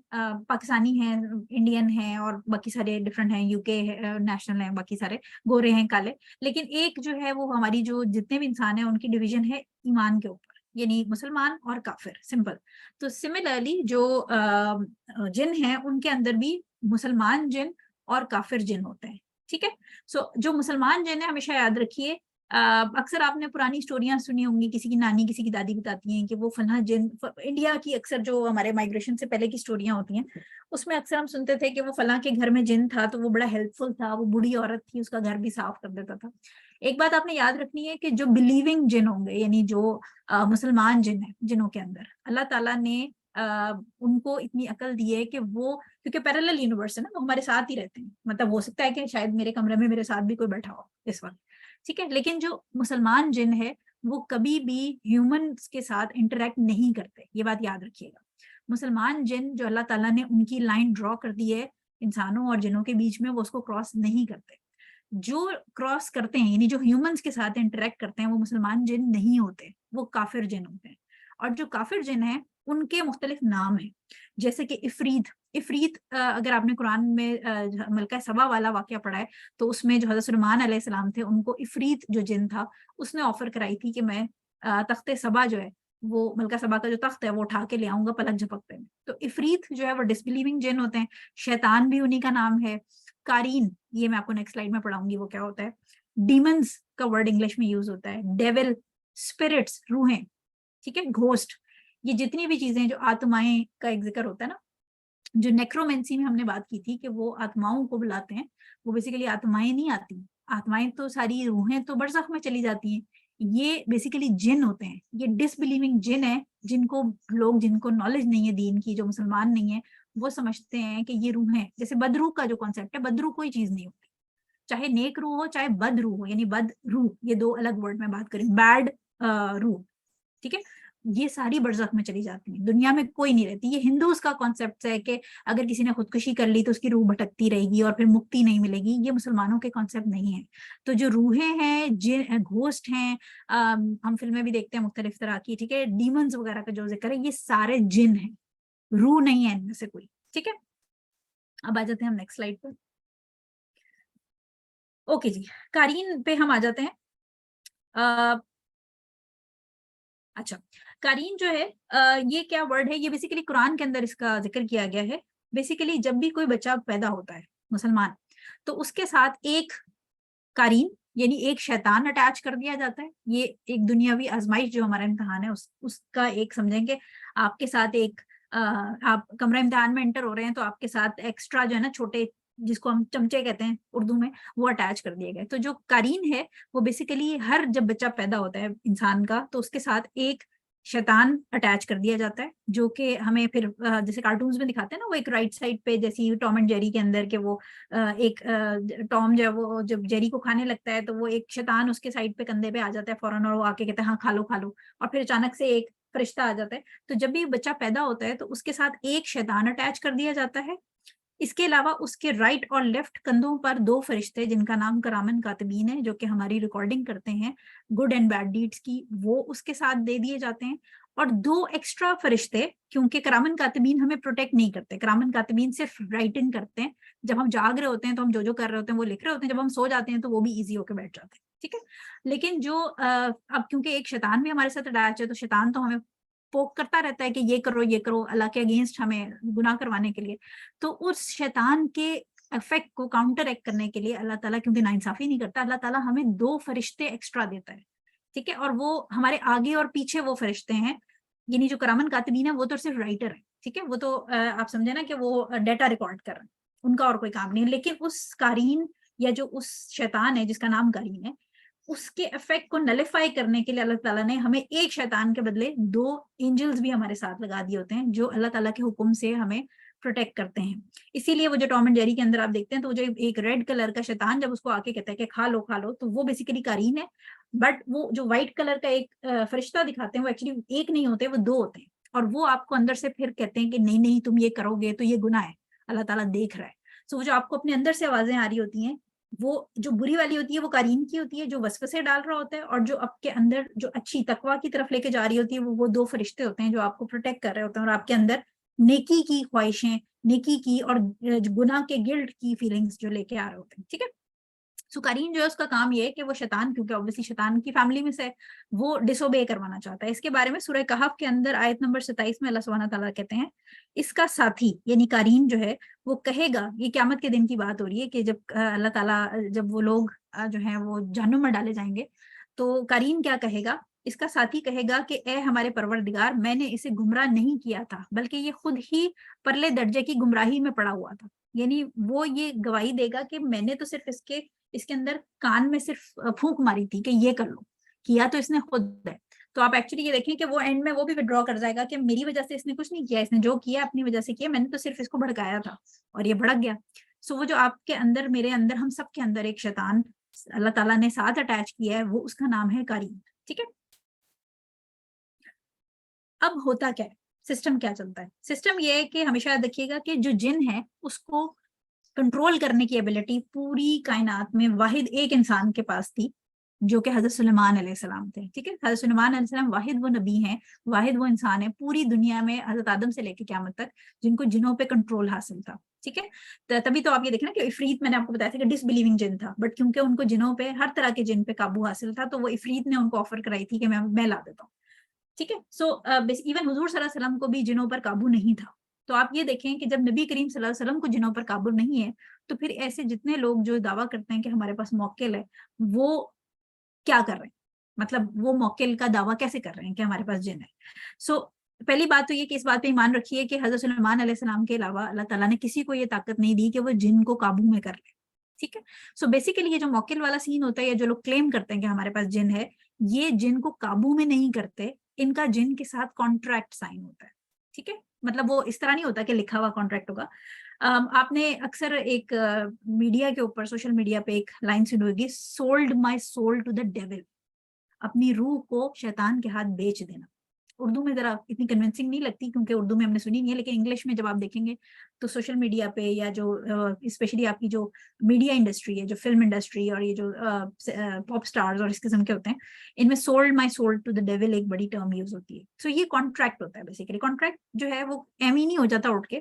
پاکستانی ہیں، انڈین ہیں، اور باقی سارے ڈفرینٹ ہیں، UK نیشنل ہیں، باقی سارے گورے ہیں، کالے. لیکن ایک جو ہے وہ ہماری جو جتنے بھی انسان ہیں ان کی ڈویژن ہے ایمان کے اوپر، یعنی مسلمان اور کافر، سمپل. تو سملرلی جو جن ہیں ان کے اندر بھی مسلمان جن اور کافر جن ہوتے ہیں. ٹھیک ہے، سو جو مسلمان جن ہیں، ہمیشہ یاد رکھیے، اکثر آپ نے پرانی سٹوریاں سنی ہوں گی، کسی کی نانی کسی کی دادی بتاتی ہیں کہ وہ فلاں جن، انڈیا کی اکثر جو ہمارے مائگریشن سے پہلے کی سٹوریاں ہوتی ہیں اس میں اکثر ہم سنتے تھے کہ وہ فلاں کے گھر میں جن تھا تو وہ بڑا ہیلپ فل تھا، وہ بوڑھی عورت تھی، اس کا گھر بھی صاف کر دیتا تھا. ایک بات آپ نے یاد رکھنی ہے کہ جو بلیونگ جن ہوں گے، یعنی جو مسلمان جن ہیں، جنوں کے اندر اللہ تعالیٰ نے ان کو اتنی عقل دی ہے کہ وہ، کیونکہ پیرالل یونیورس ہے نا، وہ ہمارے ساتھ ہی رہتے ہیں. مطلب ہو سکتا ہے کہ شاید میرے کمرے میں میرے ساتھ بھی کوئی بیٹھا ہو اس وقت، ٹھیک ہے، لیکن جو مسلمان جن ہے وہ کبھی بھی ہیومنس کے ساتھ انٹریکٹ نہیں کرتے. یہ بات یاد رکھیے گا. مسلمان جن جو اللہ تعالیٰ نے ان کی لائن ڈرا کر دی ہے انسانوں اور جنوں کے بیچ میں، وہ اس کو کراس نہیں کرتے. جو کراس کرتے ہیں، یعنی جو ہیومنس کے ساتھ انٹریکٹ کرتے ہیں، وہ مسلمان جن نہیں ہوتے، وہ کافر جن ہوتے ہیں. اور جو کافر جن ہیں ان کے مختلف نام ہیں، جیسے کہ افریت اگر آپ نے قرآن میں ملکہ سبا والا واقعہ پڑھا ہے تو اس میں جو حضرت سلیمان علیہ السلام تھے، ان کو افریت جو جن تھا اس نے آفر کرائی تھی کہ میں تخت سبا جو ہے، وہ ملکہ سبا کا جو تخت ہے وہ اٹھا کے لے آؤں گا پلک جھپکتے میں. تو افریت جو ہے وہ ڈسبلیونگ جن ہوتے ہیں. شیطان بھی انہی کا نام ہے. قارین، یہ میں آپ کو نیکسٹ سلائیڈ میں پڑھاؤں گی وہ کیا ہوتا ہے. ڈیمنز کا ورڈ انگلش میں یوز ہوتا ہے. ڈیول، اسپرٹس، روحیں، ٹھیک ہے، گھوسٹ، یہ جتنی بھی چیزیں جو آتمائیں کا ایک ذکر ہوتا ہے نا، جو نیکرومینسی میں ہم نے بات کی تھی کہ وہ آتماؤں کو بلاتے ہیں، وہ بیسیکلی آتمائیں نہیں آتی. آتمائیں تو ساری روحیں تو برزخ میں چلی جاتی ہیں. یہ بیسیکلی جن ہوتے ہیں. یہ ڈس بلیونگ جن ہیں جن کو لوگ، جن کو نالج نہیں ہے دین کی، جو مسلمان نہیں ہے، وہ سمجھتے ہیں کہ یہ روح ہیں. جیسے بدروح کا جو کانسیپٹ ہے، بدروح کوئی چیز نہیں ہوتی، چاہے نیک روح ہو چاہے بد روح ہو، یعنی بد روح، یہ دو الگ ورڈ میں بات کریں، بیڈ روح. ٹھیک ہے، یہ ساری برزخ میں چلی جاتی ہیں, دنیا میں کوئی نہیں رہتی. یہ ہندوز کا کانسیپٹ ہے کہ اگر کسی نے خودکشی کر لی تو اس کی روح بھٹکتی رہے گی اور پھر مکتی نہیں ملے گی. یہ مسلمانوں کے کانسیپٹ نہیں ہے. تو جو روحیں ہیں, گھوسٹ ہیں, ہم فلمیں بھی دیکھتے ہیں مختلف طرح کی, ٹھیک ہے, ڈیمنز وغیرہ کا جو ذکر ہے, یہ سارے جن ہیں, روح نہیں ہے ان میں سے کوئی. ٹھیک ہے, اب آ جاتے ہیں ہم نیکسٹ سلائڈ پر. اوکے جی, قارین پہ ہم آ جاتے ہیں. اچھا, قارین جو ہے یہ کیا ورڈ ہے, یہ بیسیکلی قرآن کے اندر اس کا ذکر کیا گیا ہے. بیسیکلی جب بھی کوئی بچہ پیدا ہوتا ہے مسلمان, تو اس کے ساتھ ایک قارین یعنی ایک شیطان اٹیچ کر دیا جاتا ہے. یہ ایک دنیاوی آزمائش جو ہمارا امتحان ہے اس کا ایک سمجھیں کہ آپ کے ساتھ ایک آپ کمرہ امتحان میں انٹر ہو رہے ہیں تو آپ کے ساتھ ایکسٹرا جو ہے نا چھوٹے, جس کو ہم چمچے کہتے ہیں اردو میں, وہ اٹیچ کر دیے گئے. تو جو قارین ہے وہ بیسیکلی ہر جب بچہ پیدا ہوتا ہے انسان کا تو اس کے ساتھ ایک شیطان اٹیچ کر دیا جاتا ہے, جو کہ ہمیں پھر جیسے کارٹونز میں دکھاتے ہیں نا, وہ ایک رائٹ سائڈ پہ جیسی ٹام اینڈ جیری کے اندر, کہ وہ ایک ٹام جو ہے وہ جب جیری کو کھانے لگتا ہے تو وہ ایک شیطان اس کے سائڈ پہ کندھے پہ آ جاتا ہے فوراً, اور وہ آ کے کہتا ہے ہاں کھا لو کھا لو, اور پھر اچانک سے ایک فرشتہ آ جاتا ہے. تو جب بھی بچہ پیدا ہوتا ہے تو اس کے ساتھ ایک شیطان اٹیچ کر دیا جاتا ہے. اس کے علاوہ اس کے رائٹ اور لیفٹ کندھوں پر دو فرشتے جن کا نام کرامن کاتبین ہے, جو کہ ہماری ریکارڈنگ کرتے ہیں گڈ اینڈ بیڈ ڈیڈز کی, وہ اس کے ساتھ دے دیے جاتے ہیں. اور دو ایکسٹرا فرشتے, کیونکہ کرامن کاتبین ہمیں پروٹیکٹ نہیں کرتے, کرامن کاتبین صرف رائٹنگ کرتے ہیں. جب ہم جاگ رہے ہوتے ہیں تو ہم جو کر رہے ہوتے ہیں وہ لکھ رہے ہوتے ہیں, جب ہم سو جاتے ہیں تو وہ بھی ایزی ہو کے بیٹھ جاتے ہیں. ٹھیک ہے, لیکن جو اب کیونکہ ایک شیطان بھی ہمارے ساتھ اٹیچ ہے, تو شیطان تو ہمیں پوک کرتا رہتا ہے کہ یہ کرو اللہ کے اگینسٹ ہمیں گناہ کروانے کے لیے. تو اس شیطان کے افیکٹ کو کاؤنٹر ایکٹ کرنے کے لیے اللہ تعالیٰ کیونکہ ناانصافی نہیں کرتا, اللہ تعالیٰ ہمیں دو فرشتے ایکسٹرا دیتا ہے. ٹھیک ہے, اور وہ ہمارے آگے اور پیچھے وہ فرشتے ہیں, یعنی جو کرامن کاتبین ہے وہ تو صرف رائٹر ہے. ٹھیک ہے, وہ تو آپ سمجھے نا کہ وہ ڈیٹا ریکارڈ کر رہے ہیں, ان کا اور کوئی کام نہیں. لیکن اس قارین یا جو اس شیطان ہے جس کا نام قارین ہے, اس کے افیکٹ کو نلیفائی کرنے کے لیے اللہ تعالیٰ نے ہمیں ایک شیطان کے بدلے دو اینجلز بھی ہمارے ساتھ لگا دیے ہوتے ہیں, جو اللہ تعالیٰ کے حکم سے ہمیں پروٹیکٹ کرتے ہیں. اسی لیے وہ جو ٹام اینڈ جیری کے اندر آپ دیکھتے ہیں تو جو ایک ریڈ کلر کا شیطان جب اس کو آ کے کہتا ہے کہ کھا لو, تو وہ بیسیکلی قارین ہے. بٹ وہ جو وائٹ کلر کا ایک فرشتہ دکھاتے ہیں وہ ایکچولی ایک نہیں ہوتے, وہ دو ہوتے ہیں, اور وہ آپ کو اندر سے پھر کہتے ہیں کہ نہیں تم یہ کرو گے تو یہ گناہ ہے, اللہ تعالیٰ دیکھ رہا ہے. سو وہ جو آپ کو اپنے اندر سے آوازیں آ رہی ہوتی ہیں, وہ جو بری والی ہوتی ہے وہ قارین کی ہوتی ہے جو وسوسے ڈال رہا ہوتا ہے, اور جو آپ کے اندر جو اچھی تقویٰ کی طرف لے کے جا رہی ہوتی ہے وہ دو فرشتے ہوتے ہیں جو آپ کو پروٹیکٹ کر رہے ہوتے ہیں, اور آپ کے اندر نیکی کی خواہشیں, نیکی کی اور گناہ کے گلٹ کی فیلنگز جو لے کے آ رہے ہوتے ہیں. ٹھیک ہے, سو قارین جو ہے اس کا کام یہ ہے کہ وہ شیطان, کیونکہ obviously شیطان کی فیملی میں سے, وہ ڈس اوبے کروانا چاہتا ہے. اس کے بارے میں سورہ کہف کے اندر آیت نمبر 27 میں اللہ سبحانہ تعالیٰ کہتے ہیں اس کا ساتھی یعنی قارین جو ہے وہ کہے گا, یہ قیامت کے دن کی بات ہو رہی ہے کہ جب اللہ تعالیٰ جب وہ لوگ جو ہیں وہ جہنم میں ڈالے جائیں گے, تو قارین کیا کہے گا, اس کا ساتھی کہے گا کہ اے ہمارے پروردگار, میں نے اسے گمراہ نہیں کیا تھا بلکہ یہ خود ہی پرلے درجے کی گمراہی میں پڑا ہوا تھا. یعنی وہ یہ گواہی دے گا کہ میں نے تو صرف اس کے اندر کان میں صرف پھونک ماری تھی کہ یہ کر لو, کیا تو اس نے خود ہے. تو آپ ایکچولی یہ دیکھیں کہ وہ اینڈ میں وہ بھی وڈرا کر جائے گا کہ میری وجہ سے اس نے کچھ نہیں کیا, اس نے جو کیا اپنی وجہ سے کیا, میں نے تو صرف اس کو بھڑکایا تھا اور یہ بھڑک گیا. سو وہ جو آپ کے اندر, میرے اندر, ہم سب کے اندر ایک شیطان اللہ تعالیٰ نے ساتھ اٹیچ کیا ہے, وہ اس کا نام ہے قارین. ٹھیک ہے, اب ہوتا کیا ہے, سسٹم کیا چلتا ہے. سسٹم یہ ہے کہ ہمیشہ یاد رکھیے گا کہ جو جن ہے اس کو کنٹرول کرنے کی ایبلٹی پوری کائنات میں واحد ایک انسان کے پاس تھی, جو کہ حضرت سلیمان علیہ السلام تھے. ٹھیک ہے, حضرت سلیمان علیہ السلام واحد وہ نبی ہیں, واحد وہ انسان ہے پوری دنیا میں حضرت آدم سے لے کے قیامت تک جن کو جنوں پہ کنٹرول حاصل تھا. ٹھیک ہے, تبھی تو آپ یہ دیکھیں نا کہ عفریت, میں نے آپ کو بتایا تھا کہ ڈس بلیونگ جن تھا, بٹ کیونکہ ان کو جنوں پہ ہر طرح کے جن پہ قابو حاصل تھا, تو وہ عفریت نے ان کو آفر کرائی تھی کہ میں لا دیتا ہوں. ٹھیک ہے, سو ایون حضور صلی اللہ علیہ وسلم کو بھی جنوں پر قابو نہیں تھا. تو آپ یہ دیکھیں کہ جب نبی کریم صلی اللہ علیہ وسلم کو جنوں پر قابو نہیں ہے, تو پھر ایسے جتنے لوگ جو دعویٰ کرتے ہیں کہ ہمارے پاس موکل ہے, وہ کیا کر رہے ہیں, مطلب وہ موکل کا دعویٰ کیسے کر رہے ہیں کہ ہمارے پاس جن ہے. سو پہلی بات تو یہ کہ اس بات پہ ایمان رکھیے کہ حضرت سلیمان علیہ السلام کے علاوہ اللہ تعالیٰ نے کسی کو یہ طاقت نہیں دی کہ وہ جن کو قابو میں کر لے. ٹھیک ہے, سو بیسیکلی یہ جو موکل والا سین ہوتا ہے, یا جو لوگ کلیم کرتے ہیں کہ ہمارے پاس جن ہے, یہ جن کو قابو میں نہیں کرتے, ان کا جن کے ساتھ کانٹریکٹ سائن ہوتا ہے. ٹھیک ہے, مطلب وہ اس طرح نہیں ہوتا کہ لکھا ہوا کانٹریکٹ ہوگا. آپ نے اکثر ایک میڈیا کے اوپر, سوشل میڈیا پہ ایک لائن سنی ہوگی, sold my soul to the devil, اپنی روح کو شیطان کے ہاتھ بیچ دینا. اردو میں ذرا اتنی کنونسنگ نہیں لگتی کیونکہ اردو میں ہم نے سنی نہیں ہے, لیکن انگلش میں جب آپ دیکھیں گے تو سوشل میڈیا پہ یا جو اسپیشلی آپ کی جو میڈیا انڈسٹری ہے, جو فلم انڈسٹری اور یہ جو پاپ اسٹارز اور اس قسم کے ہوتے ہیں, ان میں sold my soul to the devil ایک بڑی ٹرم یوز ہوتی ہے. سو یہ کانٹریکٹ ہوتا ہے بیسیکلی. کانٹریکٹ جو ہے وہ ایم ہی نہیں ہو جاتا اٹھ کے.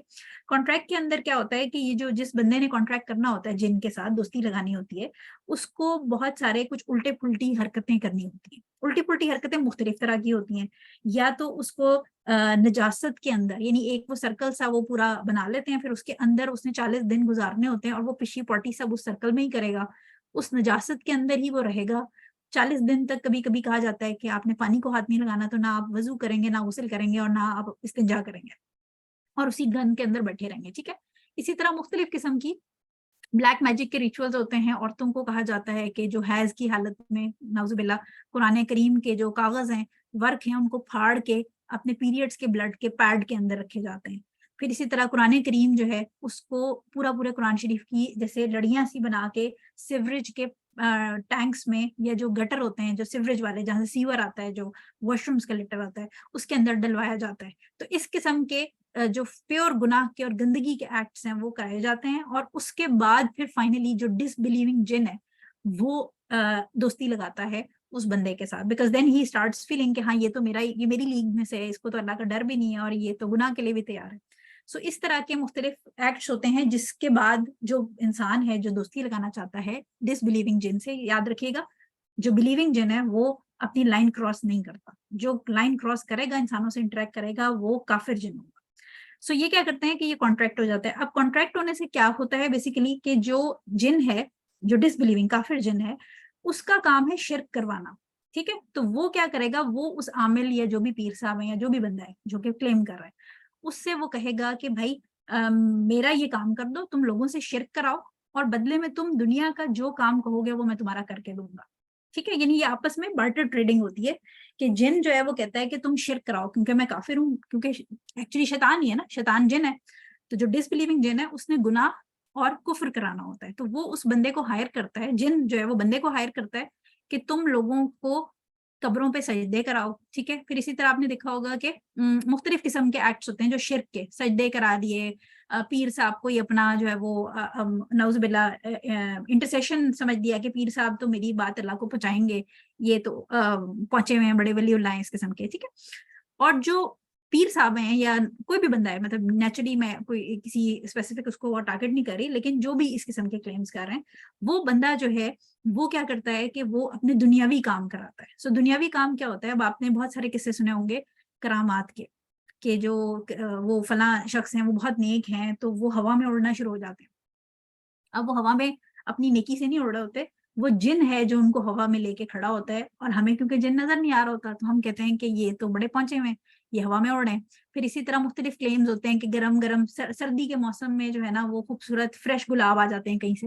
کانٹریکٹ کے اندر کیا ہوتا ہے کہ یہ جو جس بندے نے کانٹریکٹ کرنا ہوتا ہے, جن کے ساتھ دوستی لگانی ہوتی ہے, اس کو بہت سارے کچھ الٹے پلٹی حرکتیں کرنی ہوتی ہیں. الٹی پلٹی حرکتیں مختلف طرح کی ہوتی ہیں. یا تو اس کو نجاست کے اندر, یعنی ایک وہ سرکل سا وہ پورا بنا لیتے ہیں, پھر اس کے اندر اس نے 40 دن گزارنے ہوتے ہیں اور وہ پشی پوٹی سب اس سرکل میں ہی کرے گا, اس نجاست کے اندر ہی وہ رہے گا 40 دن تک. کبھی کبھی کہا جاتا ہے کہ آپ نے پانی کو ہاتھ نہیں لگانا, تو نہ آپ وضو کریں گے, نہ غسل کریں گے, اور نہ آپ استنجا کریں گے, اور اسی گن کے اندر بیٹھے رہیں گے. ٹھیک ہے. اسی طرح مختلف قسم کی بلیک میجک کے ریچولز ہوتے ہیں. عورتوں کو کہا جاتا ہے کہ جو حیض کی حالت میں نعوذ باللہ قرآن کریم کے جو کاغذ ہیں, ورک ہیں, ان کو پھاڑ کے اپنے پیریڈز کے بلڈ کے پیڈ کے اندر رکھے جاتے ہیں. پھر اسی طرح قرآن کریم جو ہے اس کو پورے قرآن شریف کی جیسے لڑیاں سی بنا کے سیوریج کے ٹینکس میں, یا جو گٹر ہوتے ہیں جو سیوریج والے, جہاں سے سیور آتا ہے, جو واش رومز کا لیٹر آتا ہے, اس کے اندر ڈلوایا جاتا ہے. تو اس قسم کے جو پیور گناہ کے اور گندگی کے ایکٹس ہیں وہ کرائے جاتے ہیں. اور اس کے بعد پھر فائنلی جو ڈس بلیونگ جن ہے وہ دوستی لگاتا ہے اس بندے کے ساتھ, because then he starts feeling کہ ہاں یہ تو یہ میری لیگ میں سے ہے, اس کو تو اللہ کا ڈر بھی نہیں ہے, اور یہ تو گناہ کے لیے بھی تیار ہے. سو اس طرح کے مختلف ایکٹس ہوتے ہیں جس کے بعد جو انسان ہے جو دوستی لگانا چاہتا ہے ڈس بلیونگ جن سے, یاد رکھیے گا جو بلیونگ جن ہے وہ اپنی لائن کراس نہیں کرتا. جو لائن کراس کرے گا, انسانوں سے انٹریکٹ کرے گا, وہ کافر جن ہوگا. سو یہ کیا کرتے ہیں کہ یہ کانٹریکٹ ہو جاتا ہے. اب کانٹریکٹ ہونے سے کیا ہوتا ہے بیسیکلی کہ جو جن ہے, جو ڈس بلیونگ کافر جن ہے, اس کا کام ہے شرک کروانا. ٹھیک ہے. تو وہ کیا کرے گا, وہ اس عامل یا جو بھی پیر صاحب ہے یا جو بھی بندہ ہے جو کہ کلیم کر رہا ہے, اس سے وہ کہے گا کہ بھائی میرا یہ کام کر دو, تم لوگوں سے شرک کراؤ, اور بدلے میں تم دنیا کا جو کام کہو گے وہ میں تمہارا کر کے دوں گا. ٹھیک ہے. یعنی یہ آپس میں بارٹر ٹریڈنگ ہوتی ہے کہ جن جو ہے وہ کہتا ہے کہ تم شرک کراؤ کیونکہ میں کافر ہوں, کیونکہ ایکچولی شیطان ہی ہے نا, شیطان جن ہے. تو جو ڈس بلیونگ جن ہے اس نے گناہ اور کفر کرانا ہوتا ہے, تو وہ اس بندے کو ہائر کرتا ہے, جن جو ہے وہ بندے کو ہائر کرتا ہے کہ تم لوگوں کو قبروں پہ سجدے کراؤ. ٹھیک ہے. پھر اسی طرح آپ نے دیکھا ہوگا کہ مختلف قسم کے ایکٹس ہوتے ہیں جو شرک کے, سجدے کرا دیے, پیر صاحب کو ہی اپنا جو ہے وہ نعوذ باللہ انٹرسیشن سمجھ دیا کہ پیر صاحب تو میری بات اللہ کو پہنچائیں گے, یہ تو پہنچے ہوئے ہیں بڑے ولی اللہ ہیں, اس قسم کے. ٹھیک ہے. اور جو پیر صاحب ہیں یا کوئی بھی بندہ ہے, مطلب نیچرلی میں کوئی کسی اسپیسیفک اس کو ٹارگیٹ نہیں کر رہی, لیکن جو بھی اس قسم کے کلیمز کر رہے ہیں, وہ بندہ جو ہے وہ کیا کرتا ہے کہ وہ اپنے دنیاوی کام کراتا ہے. سو دنیاوی کام کیا ہوتا ہے, اب آپ نے بہت سارے قصے سنے ہوں گے کرامات کے, کہ جو وہ فلاں شخص ہیں وہ بہت نیک ہیں تو وہ ہوا میں اڑنا شروع ہو جاتے ہیں. اب وہ ہوا میں اپنی نیکی سے نہیں اڑ رہے ہوتے, وہ جن ہے جو ان کو ہوا میں لے کے کھڑا ہوتا ہے, اور ہمیں کیونکہ جن نظر نہیں آ رہا ہوتا تو ہم کہتے ہیں کہ یہ تو بڑے پہنچے ہوئے ہیں, یہ ہوا میں اڑ رہے ہیں. پھر اسی طرح مختلف کلیمز ہوتے ہیں کہ گرم گرم سردی کے موسم میں جو ہے نا وہ خوبصورت فریش گلاب آ جاتے ہیں کہیں سے,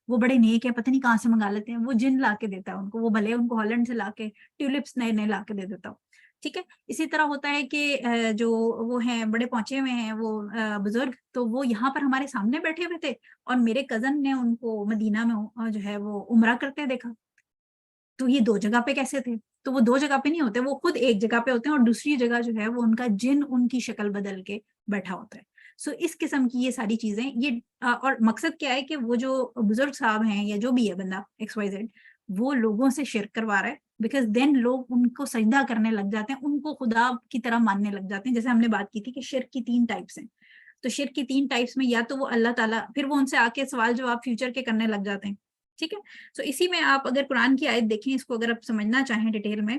وہ بڑے نیک ہیں, پتہ نہیں کہاں سے منگا لیتے ہیں, وہ جن لا کے دیتا ہے ان کو, وہ بھلے ان کو ہالینڈ سے لا کے ٹیولپس نئے نئے لا کے دے دیتا ہو. ٹھیک ہے. اسی طرح ہوتا ہے کہ جو وہ ہیں بڑے پہنچے ہوئے ہیں وہ بزرگ, تو وہ یہاں پر ہمارے سامنے بیٹھے ہوئے تھے اور میرے کزن نے ان کو مدینہ میں جو ہے وہ عمرہ کرتے دیکھا. تو یہ دو جگہ پہ کیسے تھے؟ تو وہ دو جگہ پہ نہیں ہوتے, وہ خود ایک جگہ پہ ہوتے ہیں, اور دوسری جگہ جو ہے وہ ان کا جن ان کی شکل بدل کے بیٹھا ہوتا ہے. سو اس قسم کی یہ ساری چیزیں, یہ اور مقصد کیا ہے کہ وہ جو بزرگ صاحب ہیں یا جو بھی ہے بندہ ایکس وائی زیڈ, وہ لوگوں سے شرک کروا رہا ہے, بیکاز دین لوگ ان کو سجدہ کرنے لگ جاتے ہیں, ان کو خدا کی طرح ماننے لگ جاتے ہیں. جیسے ہم نے بات کی تھی کہ شرک کی 3 ٹائپس ہیں, تو شرک کی 3 ٹائپس میں یا تو وہ اللہ تعالیٰ, پھر وہ ان سے آ کے سوال جواب فیوچر کے کرنے لگ جاتے ہیں. ٹھیک ہے. سو اسی میں آپ اگر قرآن کی آیت دیکھیں, اس کو اگر آپ سمجھنا چاہیں ڈیٹیل میں,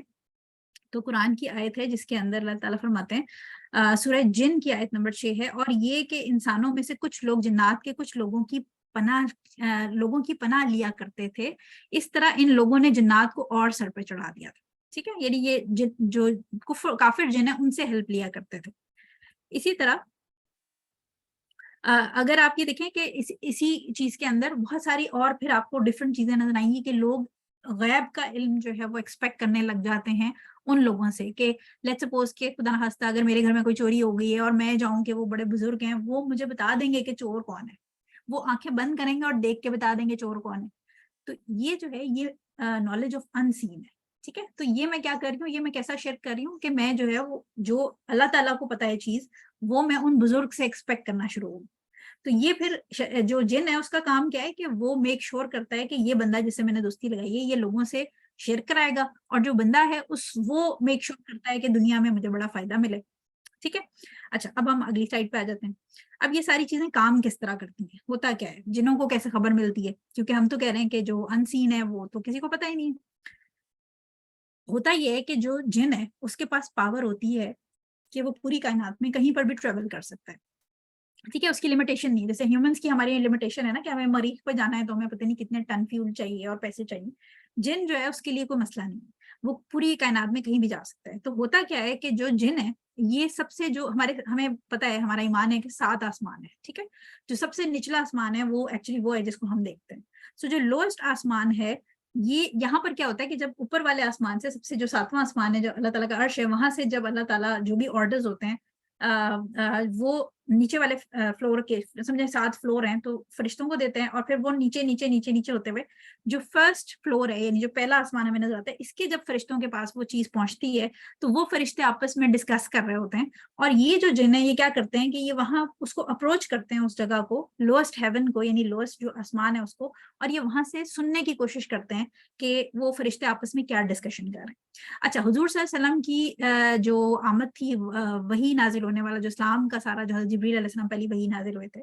تو قرآن کی آیت ہے جس کے اندر اللہ تعالیٰ فرماتے ہیں, سورہ جن کی آیت نمبر 6 ہے, اور یہ کہ انسانوں میں سے کچھ لوگ جنات کے کچھ لوگوں کی پناہ لیا کرتے تھے, اس طرح ان لوگوں نے جنات کو اور سر پہ چڑھا دیا تھا. ٹھیک ہے. یعنی یہ جو کافر جن ہے ان سے ہیلپ لیا کرتے تھے. اسی طرح اگر آپ یہ دیکھیں کہ اسی چیز کے اندر بہت ساری اور پھر آپ کو ڈفرینٹ چیزیں نظر آئیں گی کہ لوگ غیب کا علم جو ہے وہ ایکسپیکٹ کرنے لگ جاتے ہیں ان لوگوں سے, کہ لیٹ سپوز کہ خدا نخواستہ اگر میرے گھر میں کوئی چوری ہو گئی ہے اور میں جاؤں کہ وہ بڑے بزرگ ہیں, وہ مجھے بتا دیں گے کہ چور کون ہے, وہ آنکھیں بند کریں گے اور دیکھ کے بتا دیں گے چور کون ہے. تو یہ جو ہے یہ نالج آف ان سین ہے. ٹھیک ہے. تو یہ میں کیا کر رہی ہوں, یہ میں کیسا شیئر کر رہی ہوں کہ میں جو ہے وہ جو اللہ تعالیٰ کو پتا ہے چیز, وہ میں ان بزرگ سے ایکسپیکٹ کرنا شروع ہوں. تو یہ پھر جو جن ہے اس کا کام کیا ہے کہ وہ میک شور کرتا ہے کہ یہ بندہ جس سے میں نے دوستی لگائی ہے یہ لوگوں سے شیئر کرائے گا, اور جو بندہ ہے وہ میک شور کرتا ہے کہ دنیا میں مجھے بڑا فائدہ ملے. ٹھیک ہے. اچھا, اب ہم اگلی سلائڈ پہ آ جاتے ہیں. اب یہ ساری چیزیں کام کس طرح کرتی ہیں, ہوتا کیا ہے, جنوں کو کیسے خبر ملتی ہے, کیونکہ ہم تو کہہ رہے ہیں کہ جو ان سین ہے وہ تو کسی کو پتہ ہی نہیں ہے. ہوتا یہ ہے کہ جو جن ہے اس کے پاس پاور ہوتی ہے کہ وہ پوری کائنات میں کہیں پر بھی ٹریول کر سکتا ہے. ٹھیک ہے, اس کی لمیٹیشن نہیں, جیسے ہیومنس کی ہماری لمیٹیشن ہے نا کہ ہمیں مریخ پہ جانا ہے تو ہمیں پتہ نہیں کتنے ٹن فیول چاہیے اور پیسے چاہیے. جن جو ہے اس کے لیے کوئی مسئلہ نہیں, وہ پوری کائنات میں کہیں بھی جا سکتا ہے. تو ہوتا کیا ہے کہ جو جن ہے یہ سب سے جو ہمیں پتا ہے, ہمارا ایمان ہے کہ 7 آسمان ہے. ٹھیک ہے, جو سب سے نچلا آسمان ہے وہ ایکچولی وہ ہے جس کو ہم دیکھتے ہیں. سو جو لوئسٹ آسمان ہے, یہ یہاں پر کیا ہوتا ہے کہ جب اوپر والے آسمان سے سب سے جو 7واں آسمان ہے جو اللہ تعالیٰ کا عرش ہے, وہاں سے جب اللہ تعالیٰ جو بھی آرڈرز ہوتے ہیں وہ نیچے والے فلور کے, سمجھے 7 فلور ہیں تو فرشتوں کو دیتے ہیں, اور پھر وہ نیچے نیچے نیچے نیچے ہوتے ہوئے جو فرسٹ فلور ہے یعنی جو پہلا آسمان ہمیں نظر آتا ہے, اس کے جب فرشتوں کے پاس وہ چیز پہنچتی ہے تو وہ فرشتے آپس میں ڈسکس کر رہے ہوتے ہیں. اور یہ جو جن ہے یہ کیا کرتے ہیں کہ یہ وہاں اس کو اپروچ کرتے ہیں, اس جگہ کو, لوئسٹ ہیون کو, یعنی لوئسٹ جو آسمان ہے اس کو, اور یہ وہاں سے سننے کی کوشش کرتے ہیں کہ وہ فرشتے آپس میں کیا ڈسکشن کر رہے ہیں. اچھا, حضور صلی اللہ علیہ وسلم کی جو آمد تھی, وہی نازل ہونے والا جو اسلام کا سارا جو جبریل علیہ السلام پہلی وہی نازل ہوئے تھے,